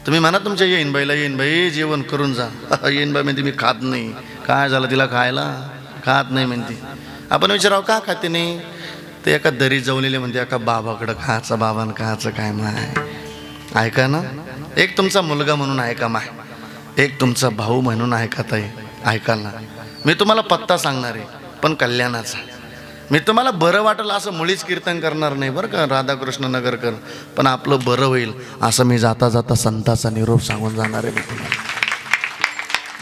तुम्ही म्हणा तुमच्या येईन बाईला, येईन बाई जेवण करून जा. येईन बाई म्हणते मी खात नाही. काय झालं तिला खायला? खात नाही म्हणते. आपण विचारावं का खाते नाही? ते एका दरी जवलेले म्हणते एका बाबाकडं खायचं. बाबानं खायचं काय माय. ऐका ना, एक तुमचा मुलगा म्हणून ऐका माय, एक तुमचा भाऊ म्हणून ऐका ताई. ऐकाल ना, मी तुम्हाला पत्ता सांगणार आहे पण कल्याणाचा. मी तुम्हाला बरं वाटेल असं मुळीच कीर्तन करणार नाही बरं का राधाकृष्ण नगरकर. पण आपलं बरं होईल असं मी जाता जाता संताचा निरोप सांगून जाणार आहे.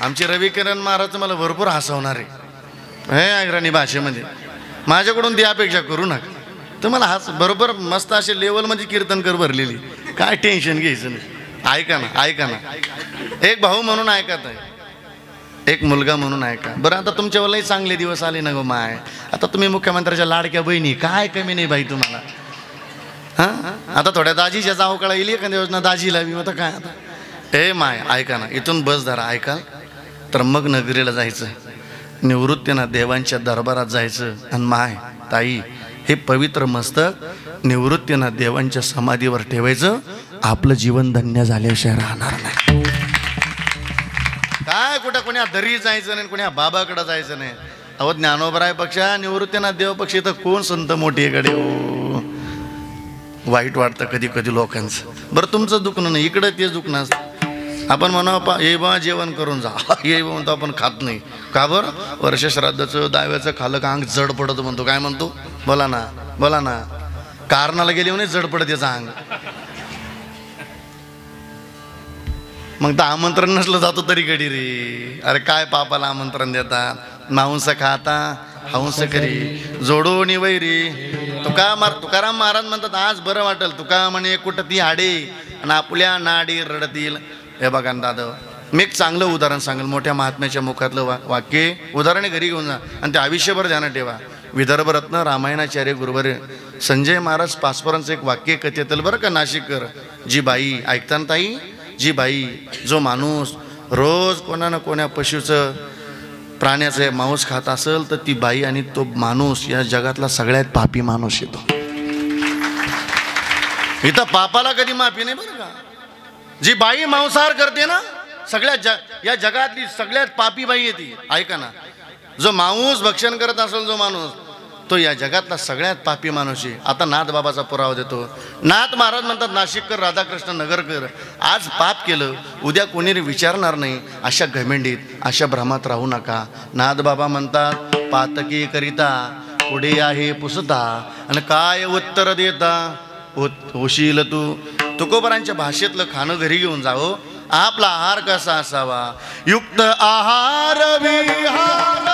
आमचे रविकिरण महाराज मला भरपूर हसवणार आहे हे अग्रणी भाषेमध्ये. माझ्याकडून ती अपेक्षा करू नका. तुम्हाला हाच बरोबर मस्त असे लेवलमध्ये कीर्तन कर भरलेली. काय टेन्शन घ्यायचं नाही. ऐका ना, ऐका ना. एक भाऊ म्हणून ऐकत आहे, एक मुलगा म्हणून ऐका. बरं आता तुमच्यावरही चांगले दिवस आले ना गो माय. आता तुम्ही मुख्यमंत्र्याच्या लाडक्या बहिणी, काय कमी नाही बाई तुम्हाला. हां, आता थोड्या दाजीच्या जावकाळा येईल एखाद्या योजना दाजीला बी होतं काय. आता हे माय ऐका ना, इथून बस धरा ऐका. तर मग नगरीला जायचं, निवृत्तीनं देवांच्या दरबारात जायचं. आणि माय ताई हे पवित्र मस्तक निवृत्तीनं देवांच्या समाधीवर ठेवायचं. आपलं जीवन धन्य झाल्याशिवाय राहणार नाही. काय कुठं कोण्या दरी जायचं नाही, कोण्या बाबाकडे जायचं नाही. अहो ज्ञानोबराय पक्षा, निवृत्तीनाथ देव पक्ष, तर कोण संत मोठी कडे हो. वाईट वाटतं कधी कधी लोकांचं. बरं तुमचं दुखणं नाही, इकडं तेच दुखणं असतं. आपण म्हणा ये बा जेवण करून जा, ये म्हणतो आपण खात नाही. का बरं? वर्ष श्राद्धाचं दाव्याचं खाल्लं का अंग जड पडत म्हणतो. काय म्हणतो? बोला ना, बोला ना. कारणाला गेली म्हणे जड पडत याचा अंग. मग तर आमंत्रण नसलं जातो तरी गडी रे. अरे काय पापाला आमंत्रण देता. मांस खाता हंस करी जोडोनी वैरी. तुकाराम महाराज म्हणतात आज बरं वाटेल. तुका म्हणे कुठं ती हाडे आणि आपल्या नाडी रडतील. हे बघा दादा, मी एक चांगलं उदाहरण सांगेल. मोठ्या महात्म्याच्या मुखातलं वाक्य उदाहरण घरी घेऊन जा आणि ते आयुष्यभर ध्यानात ठेवा. विदर्भ रत्न रामायणाचार्य गुरुवर्य संजय महाराज पासपरांचं एक वाक्य कथेतलं बरं का नाशिककर. जी बाई ऐकताना ताई, जी बाई जो माणूस रोज कोणा ना कोण्या पशुचं प्राण्याचं मांस खात असेल तर ती बाई आणि तो माणूस या जगातला सगळ्यात पापी माणूस येतो. इथं पापाला कधी माफी नाही बरं का. जी बाई मांसाहार करते ना या जगातली सगळ्यात पापी बाई येते. ऐका ना, जो मांस भक्षण करत असेल जो माणूस तो या जगातला सगळ्यात पापी माणूस आहे. आता नाथ बाबाचा पुरावा देतो. नाथ महाराज म्हणतात नाशिककर राधाकृष्ण नगरकर आज पाप केलं उद्या कोणी विचारणार नाही अशा घमेंडीत अशा भ्रमात राहू नका. नाथ बाबा म्हणतात पातकी करिता पुढे आहे पुसता आणि काय उत्तर देता होशील तू. तुकोबरांच्या भाषेतलं खाणं घरी घेऊन जावं. आपला आहार कसा असावा. युक्त आहार विहार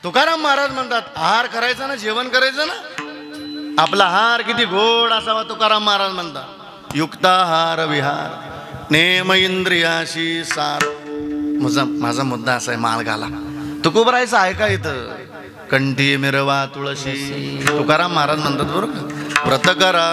तुकाराम महाराज म्हणतात आहार करायचा ना, जेवण करायचं ना, आपला आहार किती गोड असावा. तुकाराम महाराज म्हणतात युक्ताहार विहार नेम इंद्रियाशी सार. माझा मुद्दा असा आहे माळ घाला. तुकोबरायचं ऐका इथं कंठी मिरवा तुळशी. तुकाराम महाराज म्हणतात बरोबर व्रत करा,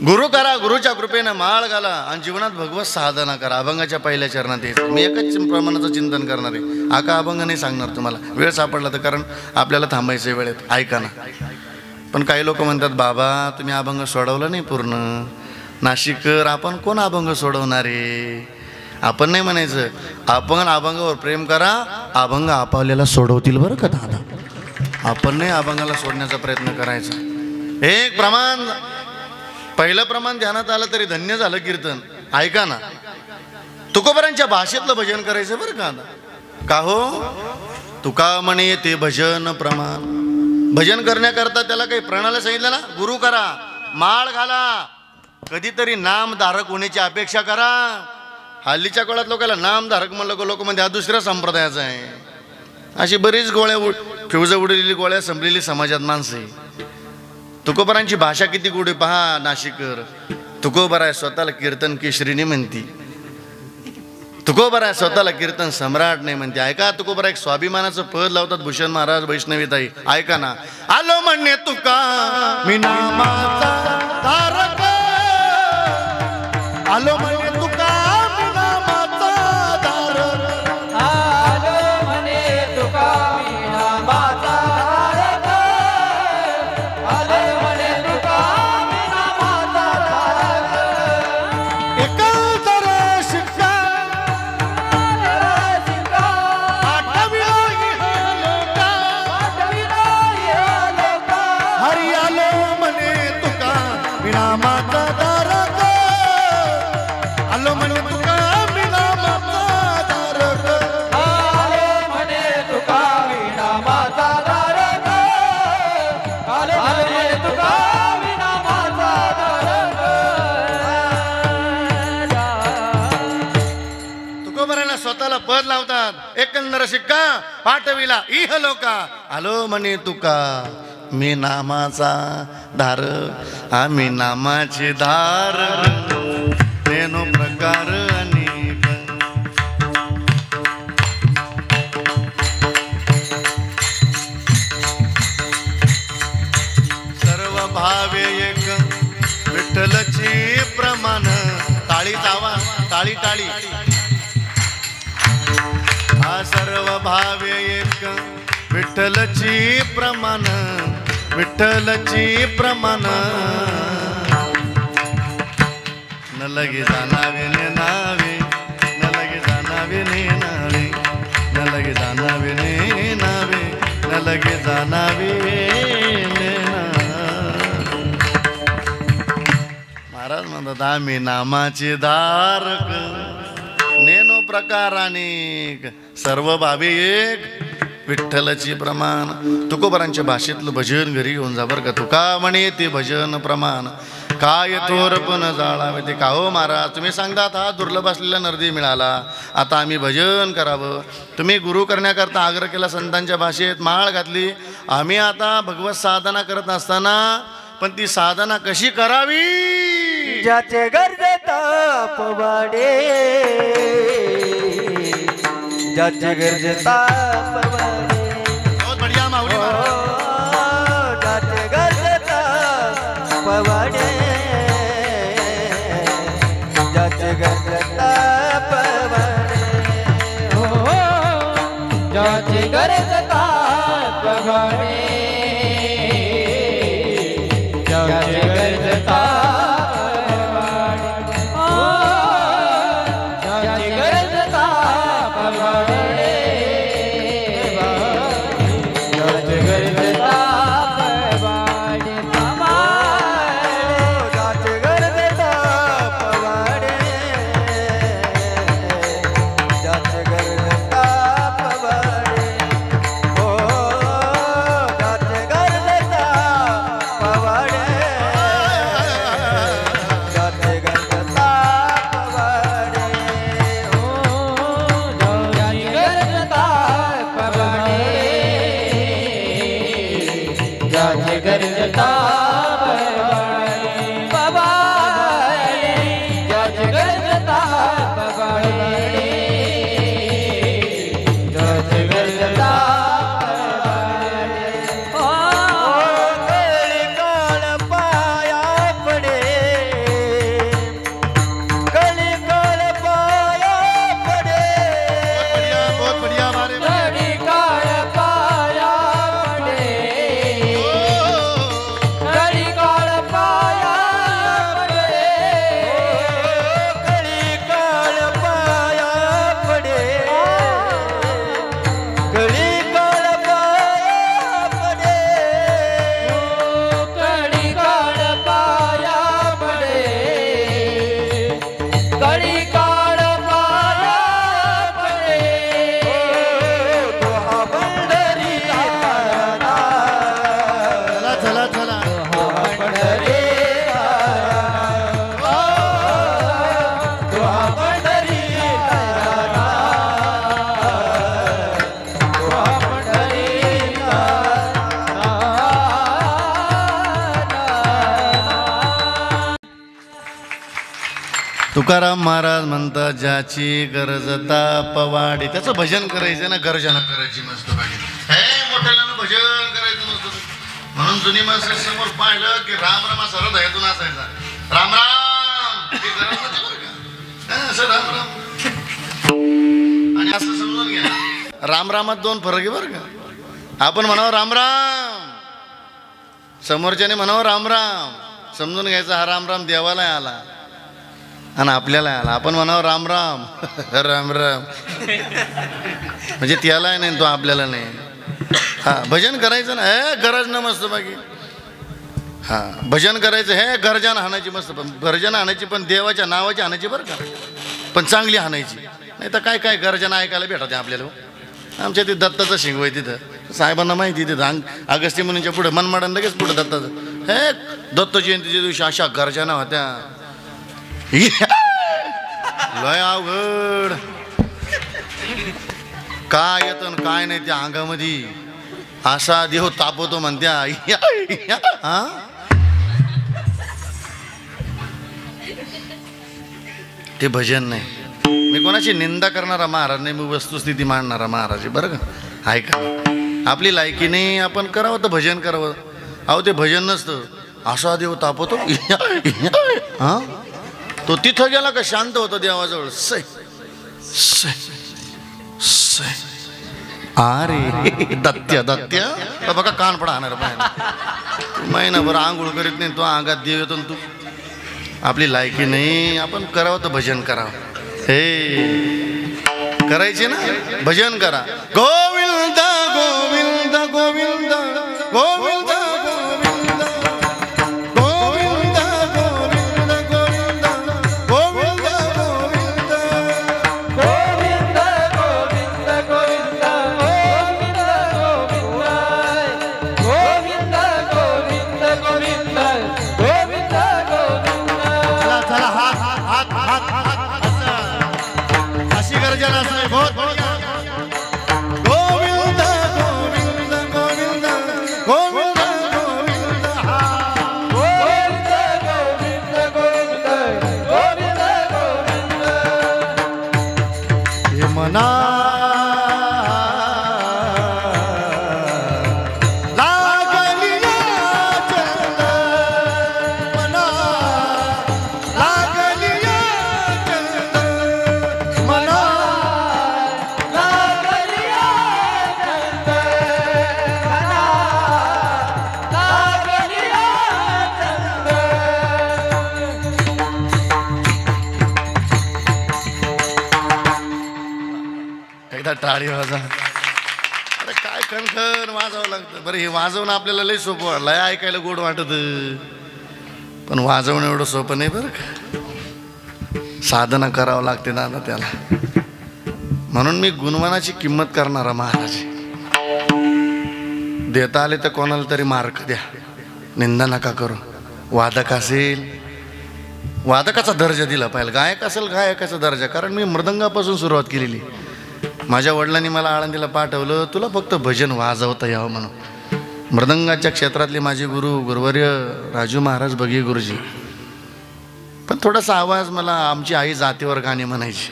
गुरु करा, गुरुच्या कृपेनं माळ घाला आणि जीवनात भगवत साधना करा. अभंगाच्या पहिल्या चरणात येत. मी एकच प्रमाणाचं चिंतन करणार आहे. आका अभंग नाही सांगणार तुम्हाला, वेळ सापडला तर, कारण आपल्याला थांबायचे वेळेत. ऐका ना. पण काही लोक म्हणतात बाबा तुम्ही अभंग सोडवला नाही पूर्ण. नाशिककर आपण कोण अभंग सोडवणार आहे. आपण नाही म्हणायचं, आपण अभंगावर प्रेम करा, अभंग आपल्याला सोडवतील बरं का दादा. आपण नाही अभंगाला सोडण्याचा प्रयत्न करायचा. एक प्रमाण पहिलं प्रमाण ध्यानात आलं तरी धन्य झालं कीर्तन. ऐका ना, तुकोबरांच्या भाषेतलं भजन करायचं बरं का. का हो तुका म्हणे ते भजन प्रमाण. भजन करण्याकरता त्याला काही प्रणाली सांगितलं ना. गुरु करा, माळ घाला, कधीतरी नामधारक होण्याची अपेक्षा करा. हल्लीच्या काळात लोकांना नामधारक म्हणलं का लोक म्हणजे हा दुसऱ्या संप्रदायाचा आहे. अशी बरीच फ्यूज उडलेली गोळ्या संपलेली समाजात माणसं आहे. तुकोबरांची भाषा किती गोडी पहा नाशिककर. तुकोबरा स्वतःला कीर्तन केशरीने म्हणती. तुकोबरा स्वतःला कीर्तन सम्राट नाही म्हणते. ऐका तुकोबरा एक स्वाभिमानाचं पद लावतात भूषण महाराज वैष्णवीताई. ऐका ना. आलो म्हणणे तुका मी नामाचा तारक, आलो म्हणणे तुका मी नामाचा तारक, आलो म्हणे तुका मी नामाचा तारक, आलो म्हणे तुका मी नामाचा तारक. एकंदर शिक्षा हरी आलो म्हणे तुका मी नामाचा तारक, आलो म्हणे तुका मी नामाचा तारक, आलो म्हणे तुका मी नामाचा तारक, आलो म्हणे तुका मी नामाचा तारक. तुकोबरांना स्वतःला पद लावतात. एकंदर शिक्का पाठविला इह लोका, आलो म्हणे तुका मी नामाचा धारक, आम्ही नामाचे धारक, नेनो प्रकार अनेक. सर्व भावे एक विठ्ठलची प्रमाण. टाळी तावा, टाळी टाळी. हा सर्व भावे एक विठ्ठलची प्रमाण, विठ्ठलची प्रमाण. न लगे जाणावे ने नावे, न लगे जाणावे ने नावे, न लगे जाणावे ने नावे, न लगे जाणावे ने नावे. महाराज म्हणतात आम्ही नामाचे धारक, नेनो प्रकार अनेक सर्व बाबी एक विठ्ठलाची प्रमाण. तुकोबरांच्या भाषेतलं भजन घरी घेऊन जा बरं का. तुका म्हणे ते भजन प्रमाण काय थोरपण जाळावे ते का हो महाराज तुम्ही सांगतात हा दुर्लभ असलेला नर्दी मिळाला आता आम्ही भजन करावं. तुम्ही गुरु करण्याकरता आग्रह केला संतांच्या भाषेत माळ घातली. आम्ही आता भगवत साधना करत असताना पण ती साधना कशी करावी ज्याचे गरजे तापवाडे ज्याचे गरजे तापवाडे बहुत बढ़िया माऊली ज्याचे गरजे तापवाडे ज्याचे गरजे तापवाडे ज्याचे गरजे तापवाडे ज्याचे गरजे तुकाराम महाराज म्हणतात ज्याची गरजता पवाडी त्याचं भजन करायचं ना गर्जना करायची मस्त पाहिजे मोठ्यानं भजन करायचं नसतं. म्हणून जुनी माणसं समोर पाहिलं की राम राम असा हृदयातून असायचा राम राम असं राम राम आणि असं समजून घ्या राम रामात दोन फरक आहे बरं का. आपण म्हणावं राम राम समोरच्याने म्हणावं राम राम समजून घ्यायचा हा राम राम देवाला आला आणि आपल्याला आला. आपण म्हणावं राम राम राम राम म्हणजे त्याला नाही तो आपल्याला नाही. हा भजन करायचं ना हे गरज न मस्त बाकी हा भजन करायचं हे गर्जना हाणायची मस्त गर्जना हाणायची पण देवाच्या नावाची हाणायची बरं का पण चांगली हाणायची नाही तर काय काय गर्जना ऐकायला भेटते आपल्याला. आमच्या तिथं दत्ताचं शिंग आहे तिथं साहेबांना माहिती तिथं अगस्ती मुनींच्या पुढे मनमाडन लगेच पुढे दत्ताचं हे दत्त जयंतीच्या दिवशी अशा गर्जना होत्या लय अवघड काय येतं काय नाही त्या अंगामध्ये असा देव तापवतो म्हणत्या हा ते भजन नाही. मी कोणाची निंदा करणारा महाराज नाही मी वस्तुस्थिती मांडणारा महाराज आहे बरं का. ऐका आपली लायकी नाही आपण करावं तर भजन करावं. अहो ते भजन नसतं असा देव तापवतो हा तो तिथं गेला का शांत होतो देवाजवळ सै सै सै अरे दत्त्य दत्त्य बघा कान पडा हाणार महिनाभर आंघोळ करीत नाही तो अंगात देव येतो तू. आपली लायकी नाही आपण करावं तर भजन करावं. हे करायचे ना भजन करा गोविंद गोविंद गोविंद गोविंद गोविंद मना लागलिया चंद मना लागलिया चंद मना लागलिया चंद मना लागलिया चंद एकदा टाळी वाजा. अरे काय खणखण वाजवावं लागतं. बरं हे वाजवणं आपल्याला लय सोपं वाटलं, लय ऐकायला गोड वाटत, पण वाजवणं एवढं सोपं नाही बरं का. साधना करावं लागते दादा त्याला. म्हणून मी गुणवानाची किंमत करणारा महाराज. देता आले तर कोणाला तरी मार्क द्या, निंदा नका करू. वादक असेल वादकाचा दर्जा दिला पाहिजे, गायक असेल गायकाचा दर्जा. कारण मी मृदंगापासून सुरुवात केलेली. माझ्या वडिलांनी मला आळंदीला पाठवलं, तुला फक्त भजन वाजवता यावं म्हणून. मृदंगाच्या क्षेत्रातले माझे गुरुवर्य राजू महाराज बघे गुरुजी. पण थोडासा आवाज मला, आमची आई जातीवर गाणी म्हणायची.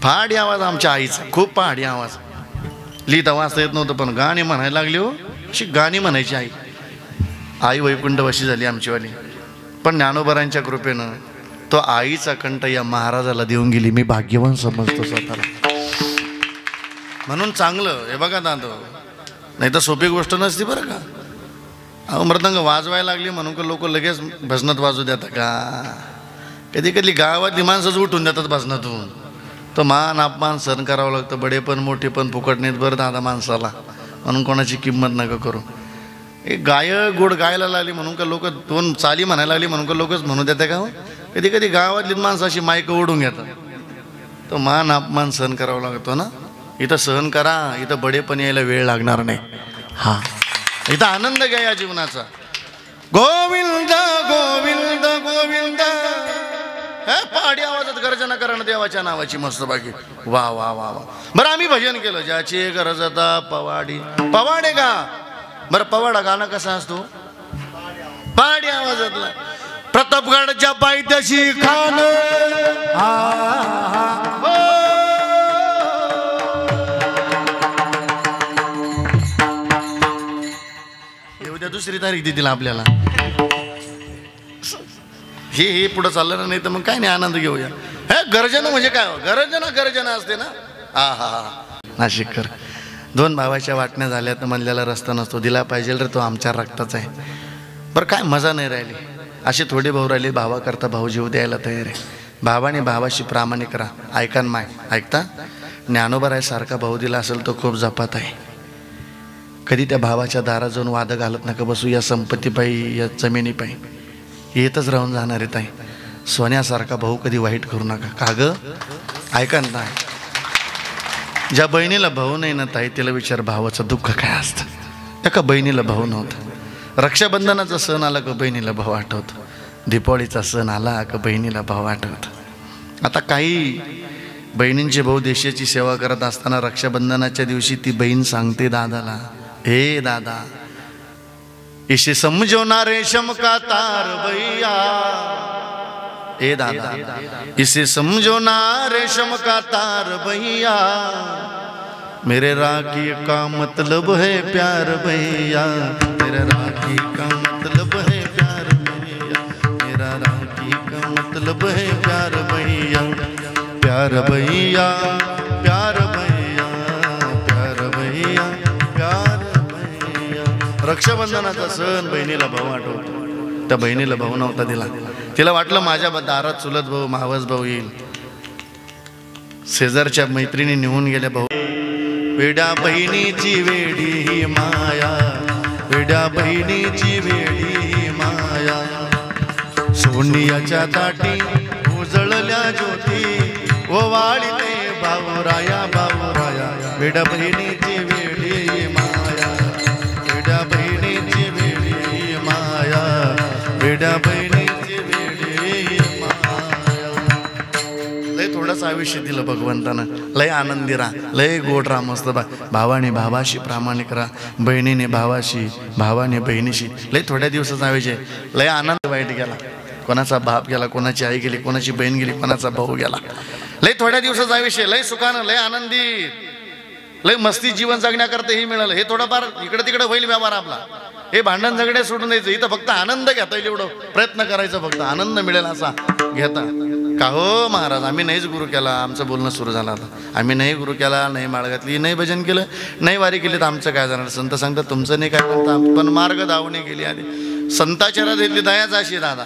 पहाडी आवाज आमच्या आईचा, खूप पहाडी आवाज. लिहिता वाचता येत नव्हतं, पण गाणी म्हणायला लागली हो, अशी गाणी म्हणायची आई. आई वैकुंठवासी झाली आमचीवाली. पण ज्ञानोबरांच्या कृपेनं तो आईचा कंठ या महाराजाला देऊन गेली. मी भाग्यवान समजतो स्वतःला. म्हणून चांगलं हे बघा दादा, नाही तर सोपी गोष्ट नसती बरं का. अहो मृदंग वाजवायला लागली म्हणून का लोक लगेच भजनात वाजू देतात का. कधी कधी गावातली माणसंच उठून देतात भजनातून. तो मान अपमान सहन करावं लागतं. बडे पण मोठे पण फुकट नाहीत बरं दादा माणसाला. म्हणून कोणाची किंमत नका करू. एक गायक गोड गायला लागली म्हणून का लोक, दोन चाली म्हणायला लागली म्हणून का लोकच म्हणू देते का. कधी कधी गावातली माणसं अशी मायक ओढून घेतात. तो मान अपमान सहन करावा लागतो ना. इथं सहन करा, इथं बडेपण यायला वेळ लागणार नाही. हा, इथं आनंद घ्या या जीवनाचा. गोविंद गोविंद गोविंद. हे पहाडी आवाजात गर्जना करणं देवाच्या नावाची मस्त बाकी. वा वा वा वा. बरं आम्ही भजन केलं, ज्याची गरजता पवाडी. पवाडे का बरं. पवाडा गाणं कसा असतो, पहाडी आवाजातला. प्रतापगडच्या पायथ्याशी खान. उद्या दुसरी तारीख देतील आपल्याला. हे पुढं चाललं ना, नाही तर मग काय नाही, आनंद घेऊया. हे गर्जना म्हणजे काय, गर्जना असते ना. हा हा हा. नाशिककर, दोन भावाच्या वाटण्या झाल्या तर म्हणलेला रस्ता नसतो. दिला पाहिजे रे, तो आमच्या रक्ताचा आहे. बरं काय मजा नाही राहिली. असे थोडे भाऊ राहिले, भावाकरता भाऊ जीव द्यायला तयार आहे. भावाने भावाशी प्रामाणिक राहा. ऐका ना माय, ऐकता. ज्ञानोबा आहे सारखा भाऊ दिला असेल तो खूप जपात आहे. कधी त्या भावाच्या दारात जाऊन वाद घालत नका बसू. या संपत्तीपायी, या जमिनीपायी येतच राहून जाणार आहे ताई. सोन्यासारखा भाऊ कधी वाईट करू नका. का ग, ऐका ना. ज्या बहिणीला भाऊ नाही ना ताई, तिला विचार भावाचं दुःख काय असतं. एका बहिणीला भाऊ नव्हता. रक्षाबंधनाचा सण आला का बहिणीला भाऊ आठवतो. दीपावलीचा सण आला का बहिणीला भाऊ आठवतो. आता काही बहिणींचे भाऊ देशाची सेवा करत असताना रक्षाबंधनाच्या दिवशी ती बहीण सांगते दादाला, हे दादा इसे समझो ना रेशम का तार भैया. ए दादा इसे समझो ना रेशम का तार भैया. मेरे राखी का मतलब है प्यार भैया. मेरा राखी का मतलब है प्यार भैया. मेरा राखी का मतलब है प्यार भैया. प्यार भैया प्यार भैया प्यार भैया प्यार भैया. रक्षाबंधनाचा सण बहिणीला भाऊ आठवतो. त्या बहिणीला भाऊ नव्हता दिला. तिला वाटलं माझ्या दारात चुलत भाऊ मावस भाऊ येईल. शेजारच्या मैत्रिणी निघून गेल्या. भाऊ वेड्या बहिणीची वेडी ही माया. वेड्या बहिणीची वेडी ही माया. सोनियाच्या ताटी उजळल्या ज्योती ओवाळीते बाबूराया बाबूराया. वेड्या बहिणीची वेडी ही माया. वेड्या बहिणीची वेडी ही माया. वेड्या बहिणीची वेडी माया. लय थोडंसं आयुष्य दिलं भगवंतानं. लय आनंदी राहा, लय गोड राहा, मस्त भावाने भावाशी प्रामाणिक राहा. बहिणीने भावाशी, भावाने बहिणीशी. लय थोड्या दिवसाचं आयुष्य, लय आनंद वाईट गेला. कोणाचा बाप गेला, कोणाची आई गेली, कोणाची बहीण गेली, कोणाचा भाऊ गेला. लय थोड्या दिवसाचा आयुष्य, लय सुखानं, लय आनंदी, लय मस्ती जीवन जगण्याकरता हे मिळालं. हे थोडंफार इकडे तिकडे होईल व्यवहार आपला. हे भांडण झगडे सोडून द्यायचं. इथं फक्त आनंद घेता येईल एवढं प्रयत्न करायचं, फक्त आनंद मिळेल असा घेता. का हो महाराज, आम्ही नाहीच गुरु केला. आमचं बोलणं सुरू झालं आता. आम्ही नाही गुरु केला, नाही माळ घातली, नाही भजन केलं, नाही वारी केली, तर आमचं काय जाणार? संत सांगतात तुमचं नाही काय म्हणता, पण मार्ग दावणी गेली. आधी संताच्या हृदयातली दयाच अशी दादा,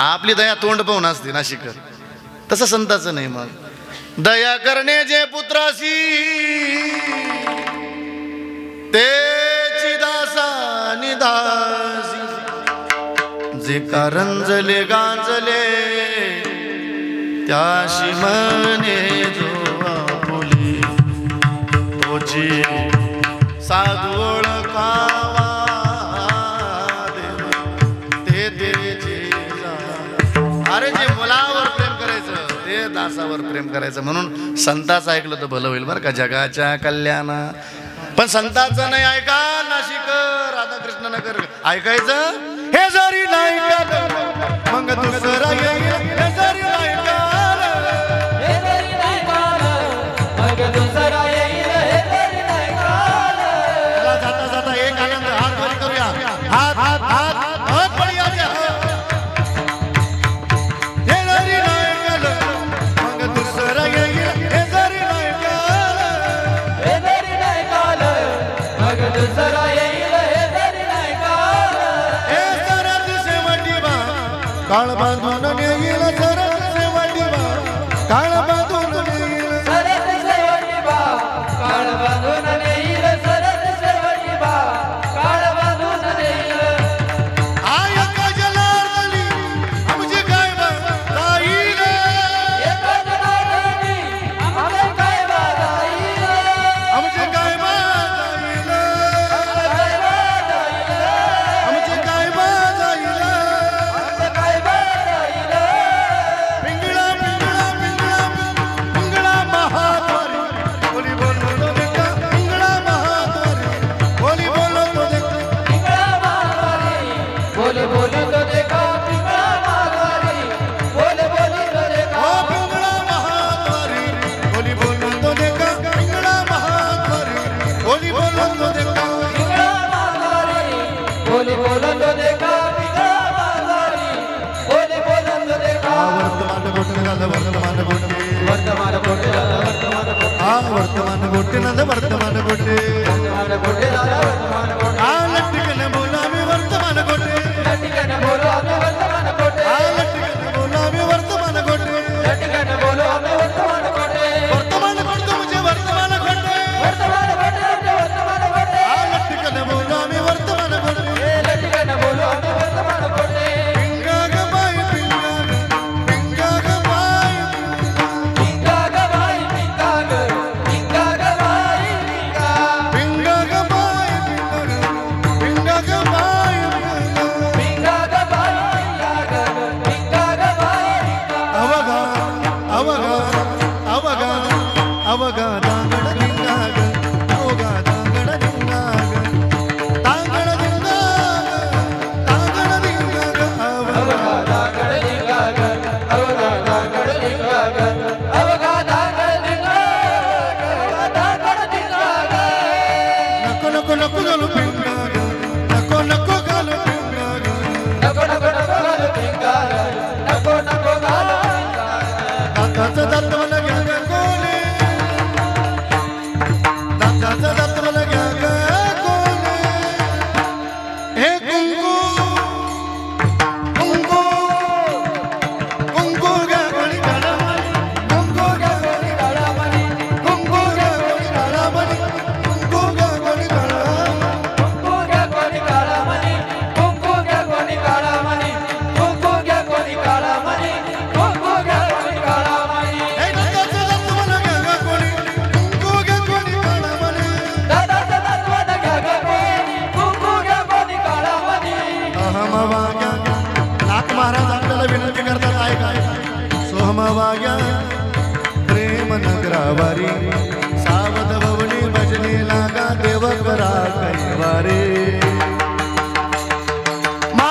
आपली दया तोंड पाहून असते नाशिकर, तसं संताचं नाही. मग दया करणे जे पुत्रासी तेची दासा निदासी, जे कारंजले गांजले त्याशी मने जो आपुली, तोची साधू ओळखावा ते तेचे. अरे जे मुलावर प्रेम करायचं ते दासावर प्रेम करायचं. म्हणून संताचं ऐकलं तर भलं होईल बरं का, जगाच्या कल्याणा. पण संतांचं नाही ऐका नाशिकर, राधाकृष्ण नगर ऐकायचं. हे जरी नाही का मग दुसरा येईल, हे जरी नाही का, हे जरी नाही काल मग दुसरा येईल, हे जरी नाही काल. जाता जाता एक आनंद हात वर करूया. हात हात हात हात वर या. हे जरी नाही काल मग दुसरा येईल, हे जरी नाही काल, हे जरी नाही काल मग दुसरा येईल, हे जरी नाही काल. हे सरत शेवटी बा काळ बांधून येईल, सरत शेवटी बा काळ बांधून येईल. सरत शेवटी बा काळ बांधून नेईल, सरत शेवटी बा काळ बांधून नेईल. आय काजलार्दनी आमची काय बा जाईल, एका जनार्दनी आमचे काय बा जाईल, आमची काय बा जाईल, काय बा जाईल, आमची काय बा जाईल. आमचे काय बा जाईल. पिंगळा पिंगळा पिंगळा पिंगळा महाद्वारी बोली बोलतो देखा, पिंगळा महाद्वारी बोली बोलतो देखा. पिंगळा माघारी बोल बोली तो देखा, पिंगळा माघारी बोल बोली तो देखा. ओ पिंगळा महाद्वारी बोली बोलतो देखा, पिंगळा महाद्वारी बोली बोलतो देखा. पिंगळा माघारी बोल बोलतो देखा, पिंगळा माघारी बोल बोलतो देखा. वर्तमान गोटे नंद वर्तमान गोटे, वर्तमान कोटे दादा वर्तमान कोटे, वर्तमान गोटे नंद वर्तमान गोटे. वर्तमान कोटे दादा वर्तमान कोटे. लट्टिकन बोलावे वर्तमान गोटे, लटिकन बोलो आम्ही वर्तमान कोटे, लट्टिकन बोलावे वर्तमान गोटे. लटिकन बोलो आम्ही वर्तमान कोटे. वर्तमान गोटे तुझे वर्तमान गोटे, वर्तमान कोटे आमचे वर्तमान कोटे. लट्टिकन बोलावे वर्तमान गोटे. लटिकन बोलो आम्ही वर्तमान कोटे. पिंगा ग बाई पिंगा ग, पिंगा ग बाई पिंगा ग बाई पिंगा ग, पिंगा ग बाई पिंगा. पिंगा ग बाई पिंगा ग, पिंगा ग बाई पिंगा. पिंगा ग बाई पिंगा ग, पिंगा ग बाई पिंगा. अवगा अवगा अवगा अवगा दांगड पिंगा ग, अवगा दांगड पिंगा ग, दांगड पिंगा ग, दांगड पिंगा ग. अवगा दागड लिंगा ग, अवघा दागड लिंगा ग, अवघा दागड लिंगा ग, दागड लिंगा ग. नको नको नको घालू पिंगा ग, नको नको घालू पिंगा ग. नको नको नको घालू पिंगा ग, नको नको घालू पिंगा ग. दाताचं दात मला घ्या ग कोणी, दाताचं दात मला घ्या ग कोणी. हे कुंकू कुंकू कुंकू घ्या कोणी काळामणी, कुंकू घ्या कोणी काळामणी, कुंकू घ्या कोणी काळामणी, कुंकू घ्या कोणी काळामणी. कुंकू घ्या कोणी काळा मणी, कुंकू घ्या कोणी काळा मणी, कुंकू घ्या कोणी काळा मणी, कुंकू घ्या कोणी काळा मणी. हे दाताचं दात मला घ्या ग कोणी, कुंकू घ्या कोणी काळामणी. दादाचं दातवण घ्या ग कोणी, कुंकू घ्या कोणी काळा मणी. सोहमवाग्या नाथ महाराज आपल्याला विनंती करतात ऐका. सोहमवाग्या प्रेम नगरावारी, सावध भवनी भजनी लागा देव करा कैवारे. मा